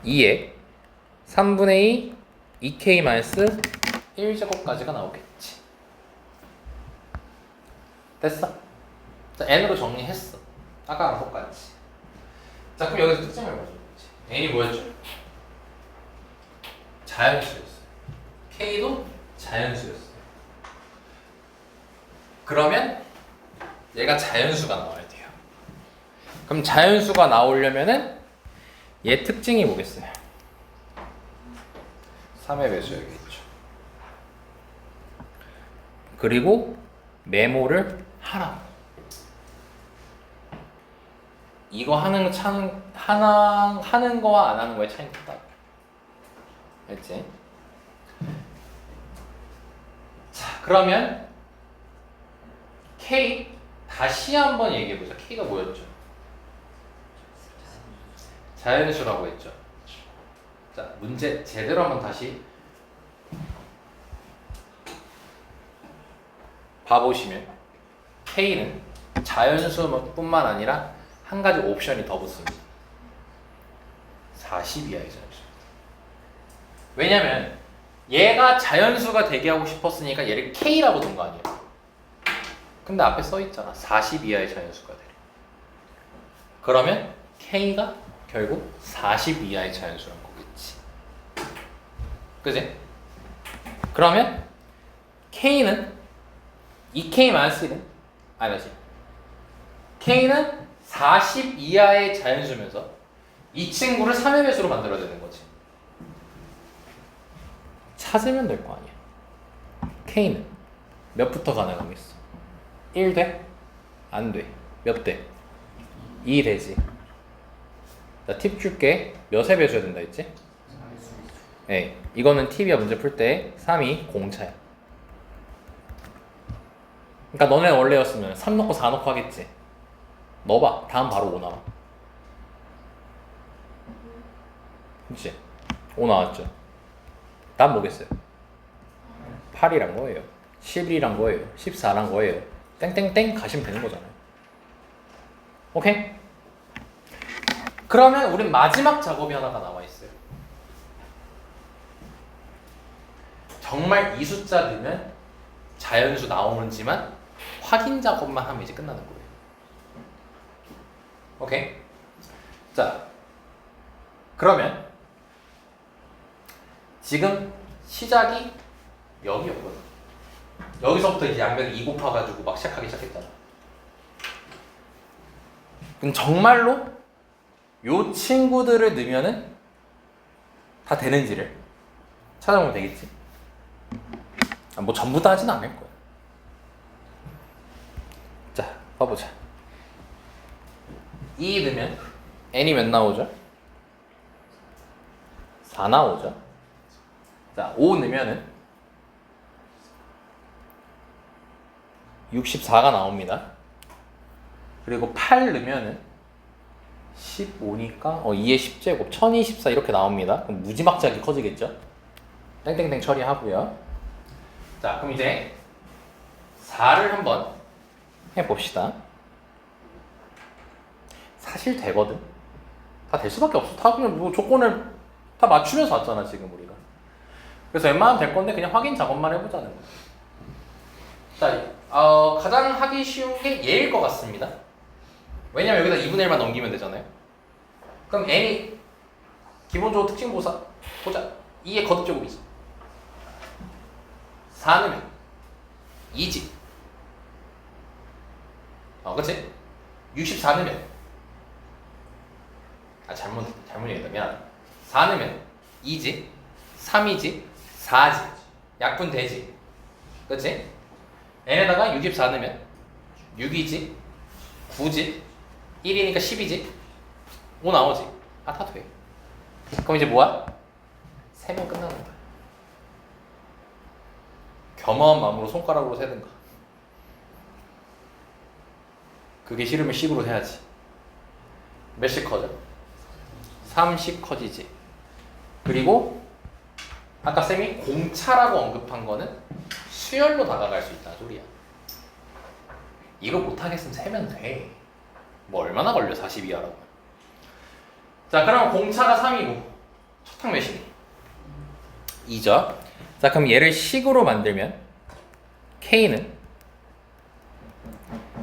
2에 3분의 2 2K-1제곱까지가 나오겠지. 됐어? 자, N으로 정리했어. 아까랑 똑같지. 자, 그럼 여기서 특징을 봐줘야지. N이 뭐였죠? 자연수였어요. K도 자연수였어요. 그러면 얘가 자연수가 나와야 돼요. 그럼 자연수가 나오려면은 얘 특징이 뭐겠어요? 3의 배수여야겠죠. 그리고 메모를 하라고. 이거 하는 거와 안 하는 거의 차이는 크다. 알지? 자, 그러면 K 다시 한번 얘기해 보자. K가 뭐였죠? 자연수라고 했죠. 자, 문제 제대로 한번 다시 봐보시면 K는 자연수뿐만 아니라 한 가지 옵션이 더 붙습니다. 40 이하의 자연수. 왜냐면 얘가 자연수가 되게 하고 싶었으니까 얘를 K라고 둔 거 아니에요. 근데 앞에 써 있잖아. 40 이하의 자연수가 되래. 그러면 K가 결국 40 이하의 자연수란 거겠지. 그지? 그러면 K는 2K-1은 아니지. K는 40 이하의 자연수면서 이 친구를 3의 배수로 만들어야 되는 거지. 찾으면 될 거 아니야. K는 몇부터 가능하겠어? 1 돼? 안 돼. 몇 돼? 2 되지. 나 팁 줄게. 몇의 배수야 된다 했지? 네, 이거는 팁이야. 문제 풀 때 3이 공차야. 그러니까 너네 원래였으면 3 넣고 4 넣고 하겠지. 넣어봐. 다음 바로 5 나와. 그치? 5 나왔죠. 다음 뭐겠어요? 8이란 거예요. 11이란 거예요. 14란 거예요. 땡땡땡 가시면 되는 거잖아요. 오케이? 그러면 우린 마지막 작업이 하나가 나와 있어요. 정말 이 숫자 넣으면 자연수 나오는지만 확인 작업만 하면 이제 끝나는 거예요. 오케이? 자, 그러면 지금 시작이 여기였거든. 여기서부터 이제 양변을 2 곱해가지고 막 시작하기 시작했잖아. 그럼 정말로 요 친구들을 넣으면은 다 되는지를 찾아보면 되겠지. 뭐 전부 다 하진 않을 거야. 자, 봐보자. 2 넣으면 n이 몇 나오죠? 4 나오죠? 자, 5 넣으면은 64가 나옵니다. 그리고 8 넣으면은 15니까 2의 10제곱 1024 이렇게 나옵니다. 그럼 무지막지하게 커지겠죠? 땡땡땡 처리하고요. 자, 그럼 이제 4를 한번 해봅시다. 사실 되거든. 다 될 수밖에 없어. 다 그냥 뭐 조건을 다 맞추면서 왔잖아 지금 우리가. 그래서 웬만하면 될 건데 그냥 확인 작업만 해보자는 거야. 자, 가장 하기 쉬운 게 얘일 것 같습니다. 왜냐면 여기다 2분의 1만 넘기면 되잖아요. 그럼 n이 기본적으로 특징 보자. 2의 거듭제곱이지. 4는 2지. 그치? 64는 잘못 얘기했다. 미안. 4는 2지. 3이지. 4지. 약분 되지. 그치? n에다가 64 넣으면 6이지. 9지. 1이니까 10이지. 5 나오지. 다 돼. 그럼 이제 뭐야? 세면 끝나는 거야. 겸허한 마음으로 손가락으로 세든가. 그게 싫으면 식으로 해야지. 몇씩 커져? 3씩 커지지. 그리고 아까 쌤이 공차라고 언급한 거는 수열로 다가갈 수 있다는 소리야. 이거 못하겠으면 세면 돼. 뭐 얼마나 걸려 42하라고. 자, 그럼 공차가 3이고 첫항 몇이니? 2죠. 자, 그럼 얘를 식으로 만들면 K는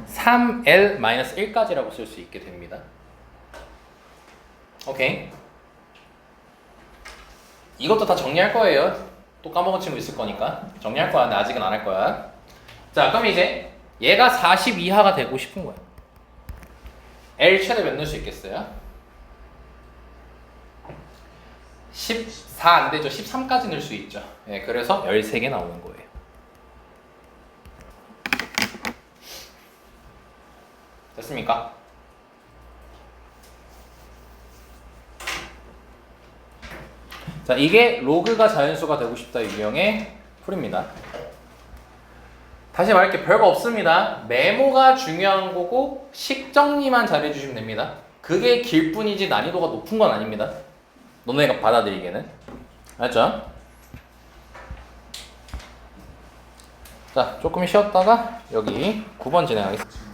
3L-1까지라고 쓸 수 있게 됩니다. 오케이. 이것도 다 정리할 거예요. 또 까먹은 친구 있을 거니까 정리할 거야. 근데 아직은 안 할 거야. 자, 그럼 이제 얘가 40 이하가 되고 싶은 거야. L 최대 몇 넣을 수 있겠어요? 14 안 되죠. 13까지 넣을 수 있죠. 예, 그래서 13개 나오는 거예요. 됐습니까? 자, 이게 로그가 자연수가 되고 싶다 유형의 풀입니다. 다시 말할게, 별거 없습니다. 메모가 중요한 거고 식 정리만 잘해주시면 됩니다. 그게 길 뿐이지 난이도가 높은 건 아닙니다. 너네가 받아들이기에는. 알았죠? 자, 조금 쉬었다가 여기 9번 진행하겠습니다.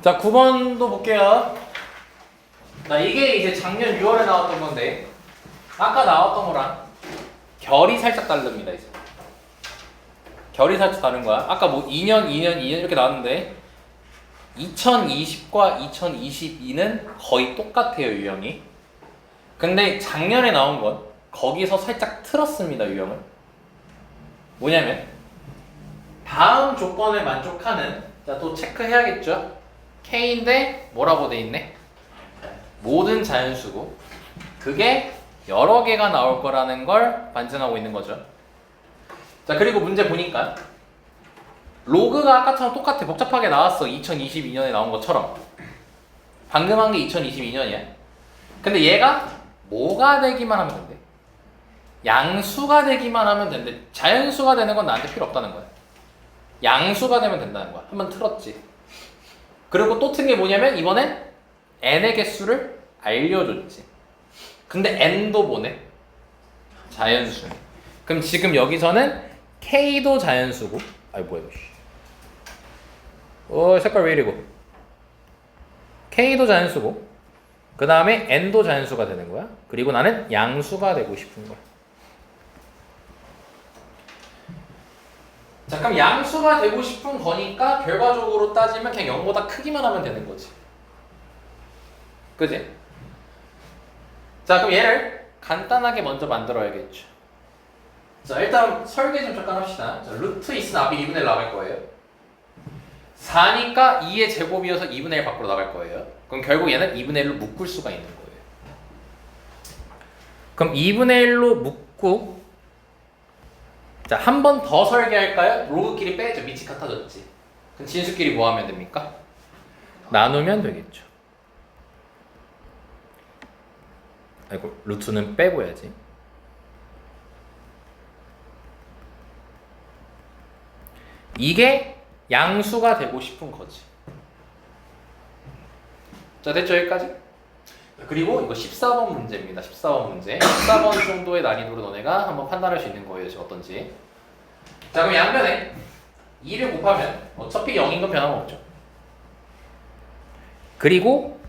자, 9번도 볼게요. 자, 이게 이제 작년 6월에 나왔던 건데 아까 나왔던 거랑 결이 살짝 다릅니다. 이제 결이 살짝 다른 거야. 아까 뭐 2년 이렇게 나왔는데 2020과 2022는 거의 똑같아요, 유형이. 근데 작년에 나온 건 거기서 살짝 틀었습니다, 유형을. 뭐냐면 다음 조건에 만족하는, 자, 또 체크해야겠죠. K인데 뭐라고 돼 있네? 모든 자연수고 그게 여러 개가 나올 거라는 걸 반증하고 있는 거죠. 자, 그리고 문제 보니까 로그가 아까처럼 똑같아. 복잡하게 나왔어. 2022년에 나온 것처럼. 방금 한 게 2022년이야. 근데 얘가 뭐가 되기만 하면 된대? 양수가 되기만 하면 된대. 자연수가 되는 건 나한테 필요 없다는 거야. 양수가 되면 된다는 거야. 한번 틀었지. 그리고 또 튼 게 뭐냐면 이번엔 n의 개수를 알려줬지. 근데 n도 뭐네? 자연수네. 그럼 지금 여기서는 k도 자연수고, 아이 뭐야 이거. 색깔 왜 이리고? k도 자연수고, 그 다음에 n도 자연수가 되는 거야. 그리고 나는 양수가 되고 싶은 거야. 자, 그럼 양수가 되고 싶은 거니까 결과적으로 따지면 그냥 0보다 크기만 하면 되는 거지. 그지? 자, 그럼 얘를 간단하게 먼저 만들어야겠죠. 자, 일단 설계 좀 잠깐 합시다. 자, 루트 있으면 앞이 2분의 1 나갈 거예요. 4니까 2의 제곱이어서 2분의 1 밖으로 나갈 거예요. 그럼 결국 얘는 2분의 1로 묶을 수가 있는 거예요. 그럼 2분의 1로 묶고, 자, 한 번 더 설계할까요? 로그끼리 빼죠. 밑이 같아졌지. 그럼 진수끼리 뭐 하면 됩니까? 나누면 되겠죠. 아이고, 루트는 빼고 해야지. 이게 양수가 되고 싶은 거지. 자, 됐죠? 여기까지? 그리고 이거 14번 문제입니다. 14번 문제. 14번 정도의 난이도로 너네가 한번 판단할 수 있는 거예요. 지금 어떤지. 자, 그럼 양변에 2를 곱하면 어차피 0인 건 변함없죠. 그리고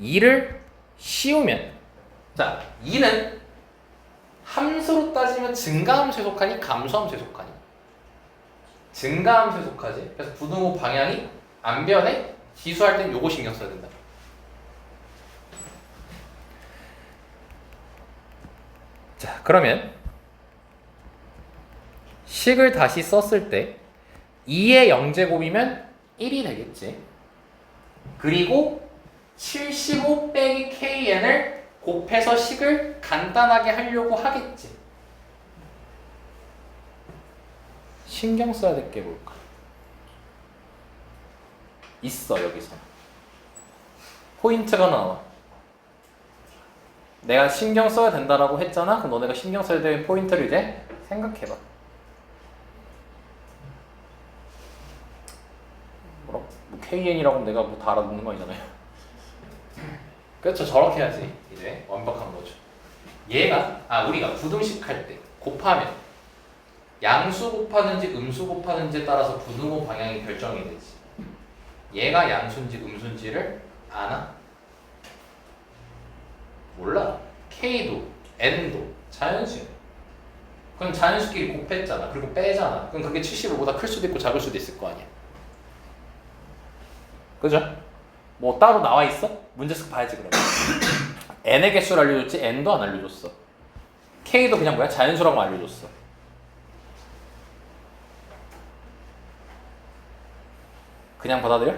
2를 씌우면, 자, 2는 함수로 따지면 증가함수에 속하니 감소함수에 속하니? 증가함수에 속하지. 그래서 부등호 방향이 안 변해. 지수할 땐 요거 신경 써야 된다. 자, 그러면 식을 다시 썼을 때 2의 0제곱이면 1이 되겠지. 그리고 75 빼기 kn을 곱해서 식을 간단하게 하려고 하겠지. 신경 써야 될 게 뭘까? 있어, 여기서. 포인트가 나와. 내가 신경 써야 된다라고 했잖아. 그럼 너네가 신경 써야 될 포인트를 이제 생각해봐. 뭐 KN이라고 내가 뭐 다 알아듣는 거 아니잖아요. 그렇죠. 저렇게 해야지. 이제 완벽한 거죠. 얘가 우리가 부등식 할 때 곱하면 양수 곱하는지 음수 곱하는지에 따라서 부등호 방향이 결정이 되지. 얘가 양수인지 음수인지를 아나? 몰라. K도 N도 자연수야. 그럼 자연수끼리 곱했잖아. 그리고 빼잖아. 그럼 그게 75보다 클 수도 있고 작을 수도 있을 거 아니야. 그죠? 뭐 따로 나와 있어? 문제식 봐야지 그러면. N의 개수를 알려줬지 N도 안 알려줬어. K도 그냥 뭐야? 자연수라고 알려줬어. 그냥 받아들여?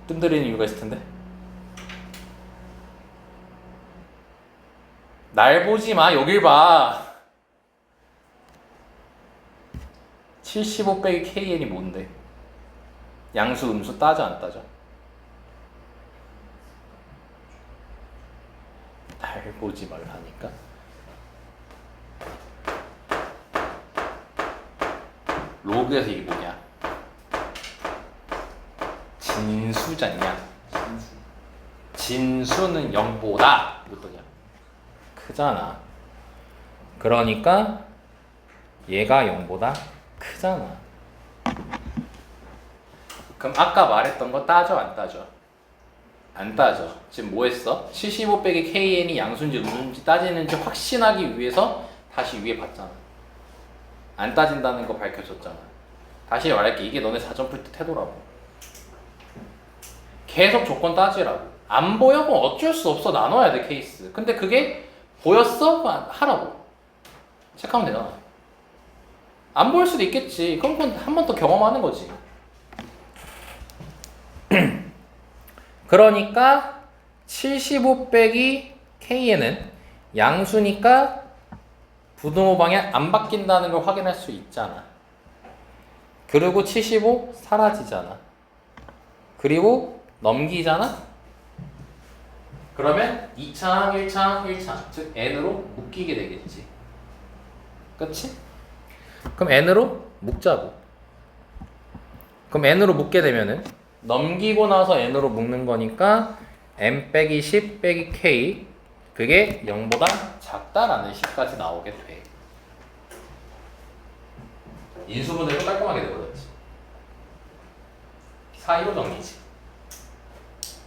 뜸들이는 이유가 있을 텐데. 날 보지 마. 여길 봐. 75 빼기 KN이 뭔데? 양수, 음수 따져 안 따져? 날 보지 말라니까. 로그에서 이게 뭐냐? 진수잖냐? 진수는 0보다 이것도냐? 크잖아. 그러니까 얘가 0보다 크잖아. 그럼 아까 말했던 거 따져 안 따져? 안 따져. 지금 뭐 했어? 75 빼기 KN이 양수인지 음수인지 따지는지 확신하기 위해서 다시 위에 봤잖아. 안 따진다는 거 밝혀줬잖아. 다시 말할게. 이게 너네 4점 풀 때 태도라고. 계속 조건 따지라고. 안 보여? 그럼 어쩔 수 없어. 나눠야 돼 케이스. 근데 그게 보였어? 그럼 하라고. 체크하면 되잖아. 안 보일 수도 있겠지. 그럼 그건 한 번 더 경험하는 거지. 그러니까 75 빼기 K에는 양수니까 부등호 방향 안 바뀐다는 걸 확인할 수 있잖아. 그리고 75 사라지잖아. 그리고 넘기잖아. 그러면 2창, 1창, 1창 즉 N으로 묶이게 되겠지. 그치? 그럼 N으로 묶자고. 그럼 N으로 묶게 되면은 넘기고 나서 N으로 묶는 거니까 M 빼기 10 빼기 K 그게 0보다 작다라는 식까지 나오게 돼. 인수분해도 깔끔하게 되버렸지. 사이로 정리지.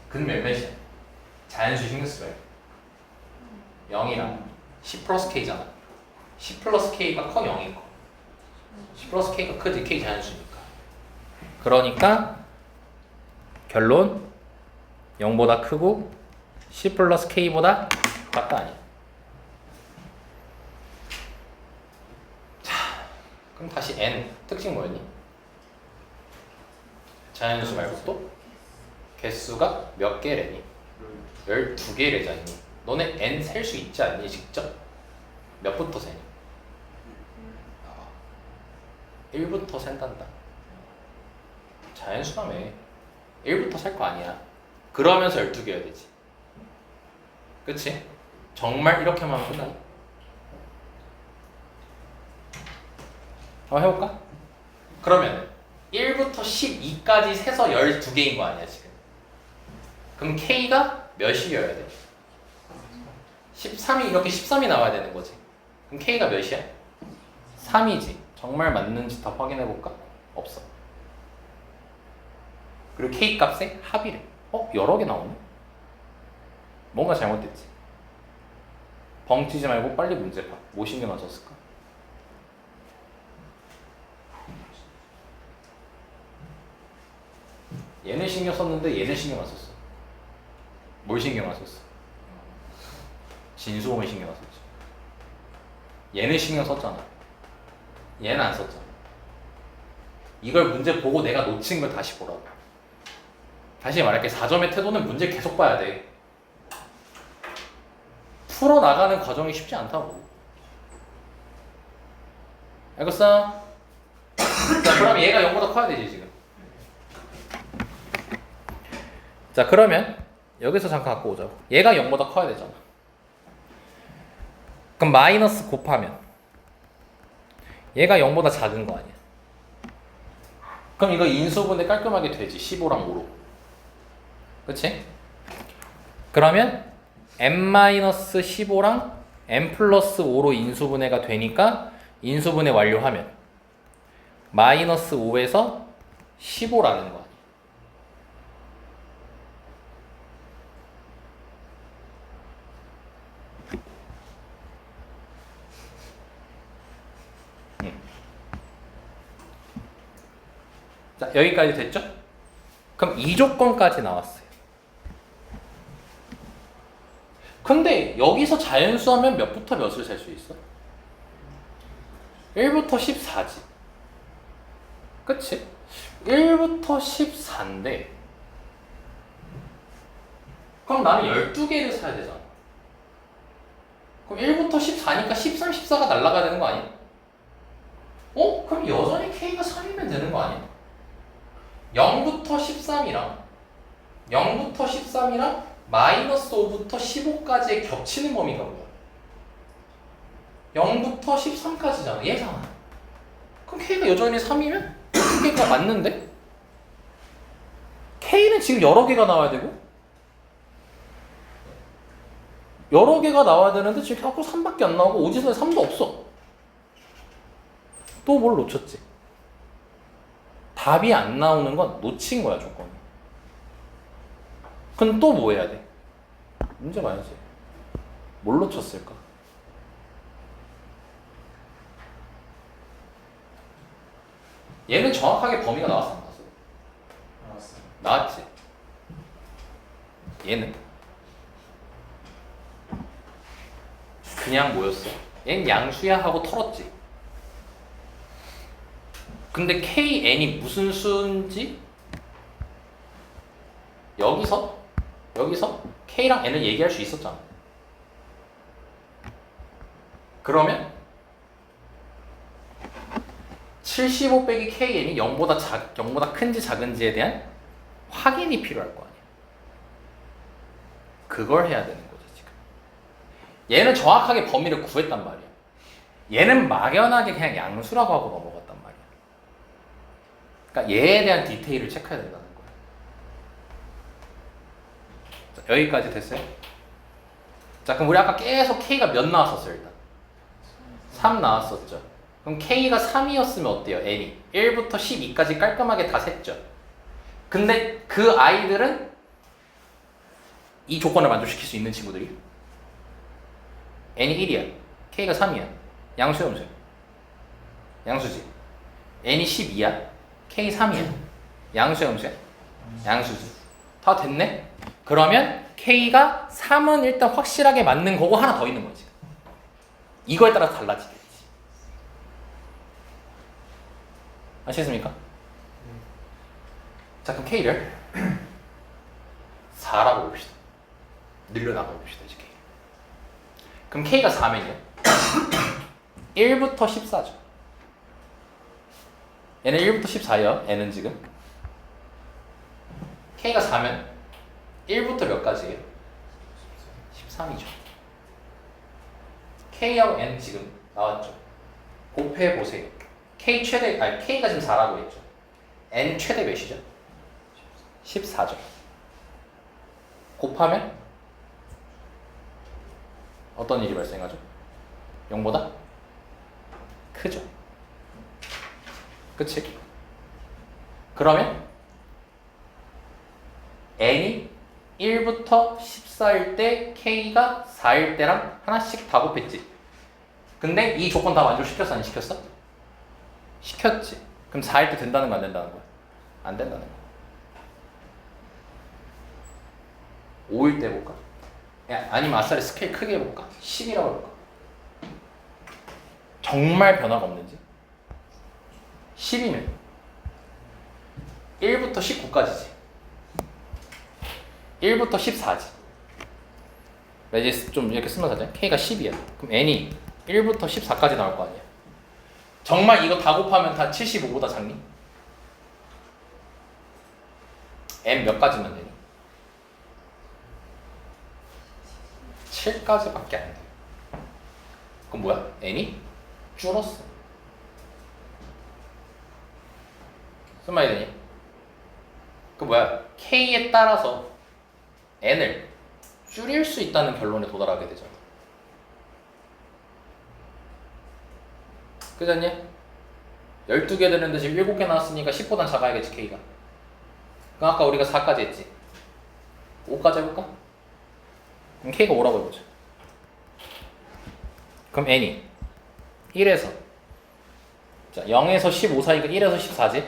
근 몇몇이야? 자연수 신경 쓰면 0이랑 10 플러스 K잖아. 10 플러스 K가 커 0이 커? 10 플러스 K가 크지. K 자연수니까. 그러니까 결론 0보다 크고 10 플러스 K보다 작다 아니야. 자, 그럼 다시 N 특징 뭐였니? 자연수 말고 또? 개수가 몇 개래니? 12개래잖니. 너네 N 셀 수 있지 않니 직접? 몇부터 세니? 1부터 센단다. 자연수라며 1부터 셀 거 아니야. 그러면서 12개여야 되지. 그치? 정말 이렇게만 하면 끝나니? 한번 해볼까? 그러면 1부터 12까지 세서 12개인 거 아니야 지금. 그럼 K가 몇이어야 돼? 13이 이렇게 13이 나와야 되는 거지. 그럼 K가 몇이야? 3이지. 정말 맞는지 다 확인해볼까? 없어. 그리고 K 값의 합이래. 여러 개 나오네? 뭔가 잘못됐지. 벙찌지 말고 빨리 문제 봐. 뭐 신경 안 썼을까? 얘는 신경 썼는데 얘는 신경 안 썼어. 뭘 신경 안 썼어? 진수공에 신경 안 썼지. 얘는 신경 썼잖아. 얘는 안 썼잖아. 이걸 문제 보고 내가 놓친 걸 다시 보라고. 다시 말할게. 4점의 태도는 문제 계속 봐야 돼. 풀어나가는 과정이 쉽지 않다고. 알겠어? 자, 그럼 얘가 0보다 커야 되지 지금. 자, 그러면 여기서 잠깐 갖고 오자고. 얘가 0보다 커야 되잖아. 그럼 마이너스 곱하면 얘가 0보다 작은 거 아니야. 그럼 이거 인수분해 깔끔하게 되지. 15랑 5로. 그치? 그러면 n-15랑 n 플러스 5로 인수분해가 되니까 인수분해 완료하면 마이너스 5에서 15라는 거 아니야. 자, 여기까지 됐죠? 그럼 이 조건까지 나왔어요. 근데 여기서 자연수하면 몇부터 몇을 셀 수 있어? 1부터 14지. 그치? 1부터 14인데 그럼 나는 12개를 사야 되잖아. 그럼 1부터 14니까 13, 14가 날아가야 되는 거 아니야? 그럼 여전히 K가 3이면 되는 거 아니야? 0부터 13이랑 마이너스 5부터 15까지의 겹치는 범위가 뭐야? 0부터 13까지잖아. 얘잖아. 그럼 K가 여전히 3이면 두 개가 맞는데? K는 지금 여러 개가 나와야 되고 여러 개가 나와야 되는데 지금 자꾸 3밖에 안 나오고 오지선에 3도 없어. 또 뭘 놓쳤지? 답이 안 나오는 건 놓친 거야, 조건이. 그럼 또 뭐 해야 돼? 문제 봐야지. 뭘 놓쳤을까? 얘는 정확하게 범위가 나왔어, 안 나왔어? 나왔어요. 나왔지? 얘는 그냥 뭐였어? 얘는 양수야 하고 털었지. 근데 KN이 무슨 수인지 여기서 K랑 N을 얘기할 수 있었잖아. 그러면 75 빼기 KN이 0보다 큰지 작은지에 대한 확인이 필요할 거 아니야. 그걸 해야 되는 거지 지금. 얘는 정확하게 범위를 구했단 말이야. 얘는 막연하게 그냥 양수라고 하고 넘어갔단 말이야. 그러니까 얘에 대한 디테일을 체크해야 된다는 거야. 자, 여기까지 됐어요? 자, 그럼 우리 아까 계속 K가 몇 나왔었어요 일단? 3 나왔었죠. 그럼 K가 3이었으면 어때요? N이 1부터 12까지 깔끔하게 다 셌죠. 근데 그 아이들은 이 조건을 만족시킬 수 있는 친구들이 N이 1이야. K가 3이야. 양수야, 음수야? 양수지. N이 12야. K 3이야. 양수야, 음수야? 양수지. 다 됐네? 그러면 K가 3은 일단 확실하게 맞는 거고 하나 더 있는 거지. 이거에 따라 달라지겠지. 아시겠습니까? 자, 그럼 K를 4라고 봅시다. 늘려나가 봅시다, 이제 K. 그럼 K가 4면요. 1부터 14죠. 얘는 1부터 14예요. N은 지금. K가 4면 1부터 몇 가지예요? 13이죠. K하고 N 지금 나왔죠. 곱해보세요. K가 지금 4라고 했죠. N 최대 몇이죠? 14죠. 곱하면 어떤 일이 발생하죠? 0보다 크죠. 그치? 그러면 N이 1부터 14일 때 K가 4일 때랑 하나씩 다 곱했지. 근데 이 조건 다 만족시켰어? 안 시켰어? 시켰지. 그럼 4일 때 된다는 거 안 된다는 거야? 안 된다는 거야. 5일 때 해볼까? 아니면 아싸리 스케일 크게 해볼까? 10이라고 해볼까? 정말 변화가 없는지? 10이면 1부터 19까지지. 1부터 14지. 이제 좀 이렇게 쓰면서 하자. K가 10이야. 그럼 N이 1부터 14까지 나올 거 아니야. 정말 이거 다 곱하면 다 75보다 작니? N 몇 가지만 되니? 7까지밖에 안 돼. 그럼 뭐야? n이 줄었어. 무슨 말이 되니? 그 뭐야? k에 따라서 n을 줄일 수 있다는 결론에 도달하게 되잖아. 그잖니? 12개 되는데 지금 7개 나왔으니까 10보단 작아야겠지 k가. 그럼 아까 우리가 4까지 했지. 5까지 해볼까? 그럼 k가 5라고 해보자. 그럼 n이 1에서 자 0에서 15 사이니까 1에서 14지.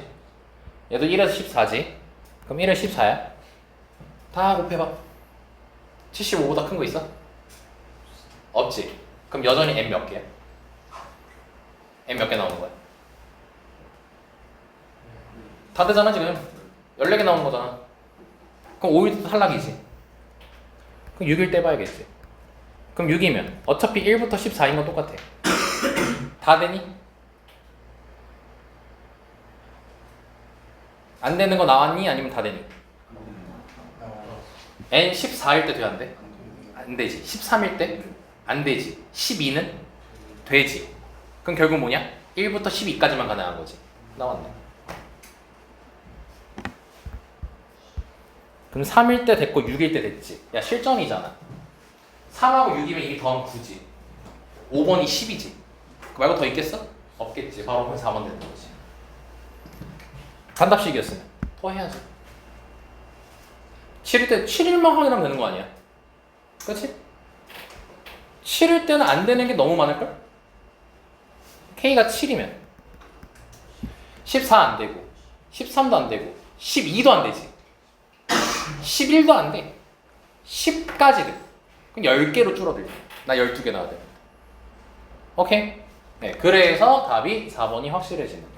얘도 1에서 14지. 그럼 1에서 14야. 다 곱해봐. 75보다 큰 거 있어? 없지. 그럼 여전히 n 몇 개야? n 몇 개 나오는 거야? 다 되잖아 지금. 14개 나오는 거잖아. 그럼 5일도 탈락이지. 그럼 6일 떼봐야겠지. 그럼 6이면 어차피 1부터 14인 건 똑같아. 다 되니? 안 되는 거 나왔니? 아니면 다 되니? n 14일 때 돼야 안 돼? 안 되지. 13일 때? 안 되지. 12는? 되지. 그럼 결국 뭐냐? 1부터 12까지만 가능한 거지. 나왔네. 그럼 3일 때 됐고 6일 때 됐지. 야 실전이잖아. 3하고 6이면 이미 더하면 9지. 5번이 10이지. 그 말고 더 있겠어? 없겠지. 바로 그럼 4번 되는 거지. 단답식이었으면 더 해야지. 7일 때 7일만 확인하면 되는 거 아니야? 그렇지? 7일 때는 안 되는 게 너무 많을걸? K가 7이면 14 안 되고 13도 안 되고 12도 안 되지. 11도 안 돼. 10까지 돼. 그럼 10개로 줄어들려. 나 12개 나와야 돼. 오케이? 네, 그래서 답이 4번이 확실해지는 거.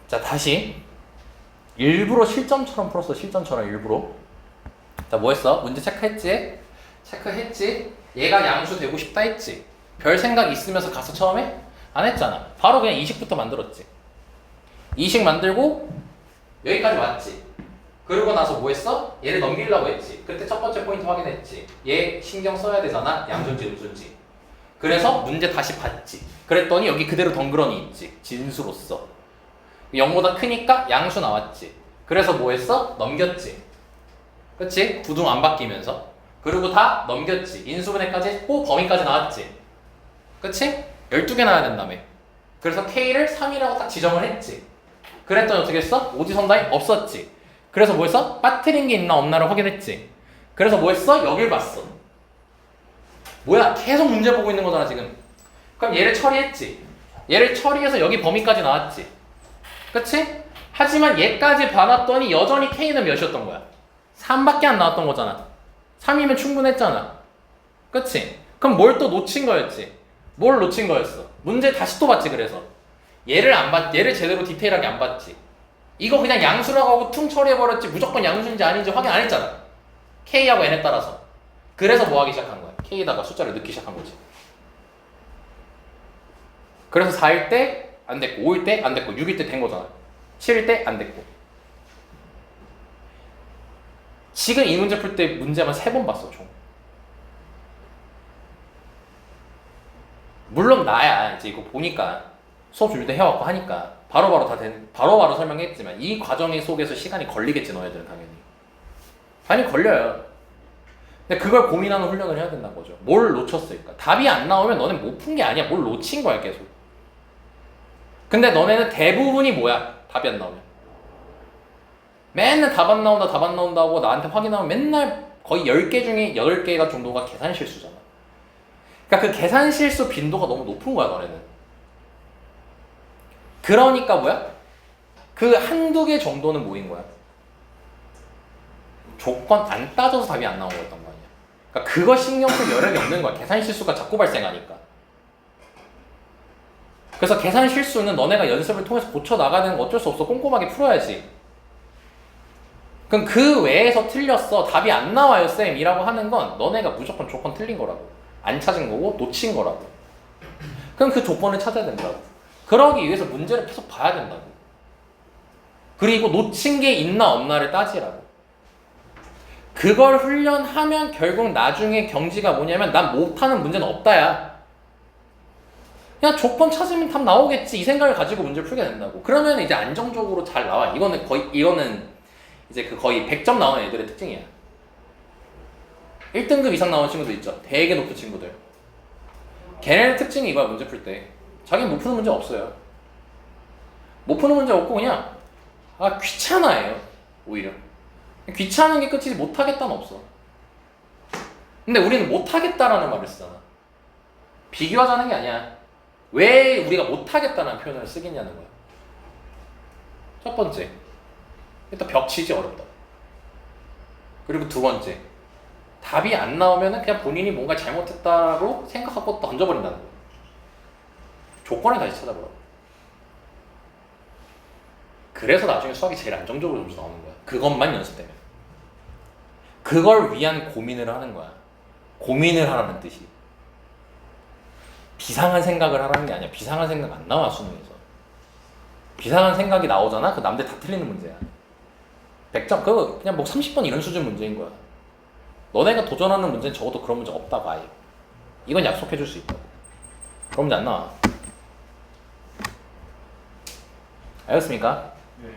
자, 다시 일부러 실점처럼 풀었어. 실점처럼 일부러. 자, 뭐 했어? 문제 체크했지? 체크했지? 얘가 양수 되고 싶다 했지? 별 생각 있으면서 가서 처음에? 안 했잖아. 바로 그냥 이식부터 만들었지. 이식 만들고 여기까지 왔지. 그러고 나서 뭐 했어? 얘를 넘기려고 했지. 그때 첫 번째 포인트 확인했지. 얘 신경 써야 되잖아. 양수인지 음수인지. 그래서 문제 다시 봤지. 그랬더니 여기 그대로 덩그러니 있지. 진수로서. 0보다 크니까 양수 나왔지. 그래서 뭐 했어? 넘겼지. 그치? 부등 안 바뀌면서. 그리고 다 넘겼지. 인수분해까지 했고 범위까지 나왔지. 그치? 12개 나와야 된다며. 그래서 K를 3이라고 딱 지정을 했지. 그랬더니 어떻게 했어? 오지선다이 없었지. 그래서 뭐 했어? 빠뜨린 게 있나 없나를 확인했지. 그래서 뭐 했어? 여길 봤어. 뭐야? 계속 문제 보고 있는 거잖아 지금. 그럼 얘를 처리했지. 얘를 처리해서 여기 범위까지 나왔지. 그치? 하지만 얘까지 봐놨더니 여전히 K는 몇이었던 거야? 3밖에 안 나왔던 거잖아. 3이면 충분했잖아. 그치? 그럼 뭘 또 놓친 거였지? 뭘 놓친 거였어? 문제 다시 또 봤지. 그래서 얘를 제대로 디테일하게 안 봤지. 이거 그냥 양수라고 하고 퉁 처리해버렸지. 무조건 양수인지 아닌지 확인 안 했잖아. K하고 N에 따라서. 그래서 뭐 하기 시작한 거야? K에다가 숫자를 넣기 시작한 거지. 그래서 4일 때 안 됐고 5일 때 안 됐고 6일 때 된 거잖아. 7일 때 안 됐고. 지금 이 문제 풀 때 문제만 3번 봤어 총. 물론 나야 이제 이거 보니까 수업 준비 때 해왔고 하니까 바로바로 설명했지만 이 과정 속에서 시간이 걸리겠지. 너희들은 당연히 걸려요. 근데 그걸 고민하는 훈련을 해야 된다는 거죠. 뭘 놓쳤을까? 답이 안 나오면 너네 못 푼 게 아니야. 뭘 놓친 거야 계속. 근데 너네는 대부분이 뭐야? 답이 안 나오면 맨날 답 안 나온다고 나한테 확인하면 맨날 거의 10개 중에 8개가 정도가 계산 실수잖아. 그러니까 그 계산 실수 빈도가 너무 높은 거야 너네는. 그러니까 뭐야? 그 한두 개 정도는 뭐인 거야? 조건 안 따져서 답이 안 나온 거였던 거 아니야. 그러니까 그거 신경 쓸 여력이 없는 거야. 계산 실수가 자꾸 발생하니까. 그래서 계산 실수는 너네가 연습을 통해서 고쳐나가는 거 어쩔 수 없어. 꼼꼼하게 풀어야지. 그럼 그 외에서 틀렸어. 답이 안 나와요 쌤 이라고 하는 건 너네가 무조건 조건 틀린 거라고. 안 찾은 거고 놓친 거라고. 그럼 그 조건을 찾아야 된다고. 그러기 위해서 문제를 계속 봐야 된다고. 그리고 놓친 게 있나 없나를 따지라고. 그걸 훈련하면 결국 나중에 경지가 뭐냐면 난 못하는 문제는 없다야. 그냥 조건 찾으면 답 나오겠지 이 생각을 가지고 문제를 풀게 된다고. 그러면 이제 안정적으로 잘 나와. 이거는 이제 그 거의 100점 나오는 애들의 특징이야. 1등급 이상 나오는 친구들 있죠. 되게 높은 친구들. 걔네의 특징이 이거야. 문제 풀 때 자기는 못 푸는 문제 없어요. 못 푸는 문제 없고 그냥 귀찮아해요. 오히려 귀찮은 게 끝이지 못하겠다는 없어. 근데 우리는 못하겠다라는 말을 쓰잖아. 비교하자는 게 아니야. 왜 우리가 못하겠다는 표현을 쓰겠냐는 거야. 첫 번째, 일단 벽치지 어렵다. 그리고 두 번째, 답이 안 나오면 그냥 본인이 뭔가 잘못했다고 생각하고 던져버린다는 거야. 조건을 다시 찾아보라고. 그래서 나중에 수학이 제일 안정적으로 점수 나오는 거야. 그것만 연습되면. 그걸 위한 고민을 하는 거야. 고민을 하라는 뜻이. 비상한 생각을 하라는 게 아니야. 비상한 생각 안 나와 수능에서. 비상한 생각이 나오잖아. 그 남들 다 틀리는 문제야. 100점 그거 그냥 뭐 30번 이런 수준 문제인 거야. 너네가 도전하는 문제는 적어도 그런 문제 없다고 아예. 이건 약속해 줄 수 있다고. 그런 문제 안 나와. 알겠습니까? 네.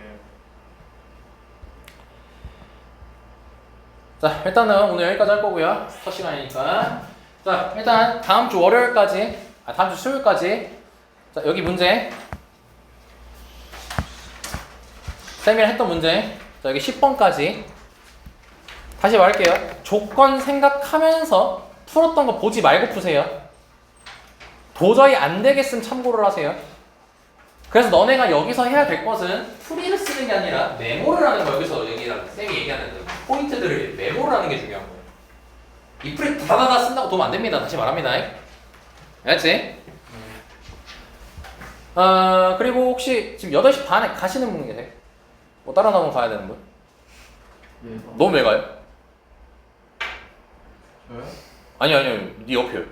자, 일단은 오늘 여기까지 할 거고요. 첫 시간이니까. 자, 일단 다음 주 월요일까지, 다음 주 수요일까지. 자, 여기 문제. 쌤이랑 했던 문제. 자, 여기 10번까지. 다시 말할게요. 조건 생각하면서 풀었던 거 보지 말고 푸세요. 도저히 안 되겠으면 참고를 하세요. 그래서 너네가 여기서 해야 될 것은 풀이를 쓰는 게 아니라 메모를 하는 거야. 여기서 쌤이 얘기하는 그 포인트들을 메모를 하는 게 중요한 거예요. 이 풀이 다다다 쓴다고 도움 안 됩니다. 다시 말합니다. 알았지? 그리고 혹시 지금 8시 반에 가시는 분 계세요? 뭐 따라 나오면 가야 되는 분? 예. 넌 왜 가요? 저요? 아니요. 네 옆에요.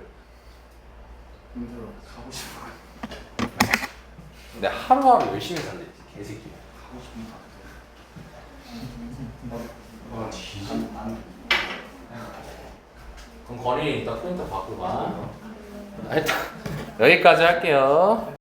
힘들어. 가고 싶어요. 근데 하루하루 열심히 살래. 개새끼야. 가고 싶은 것 같아요. 와, 뒤지. 그럼 건이 일단 포인트 바꾸고 가. 일단 여기까지 할게요.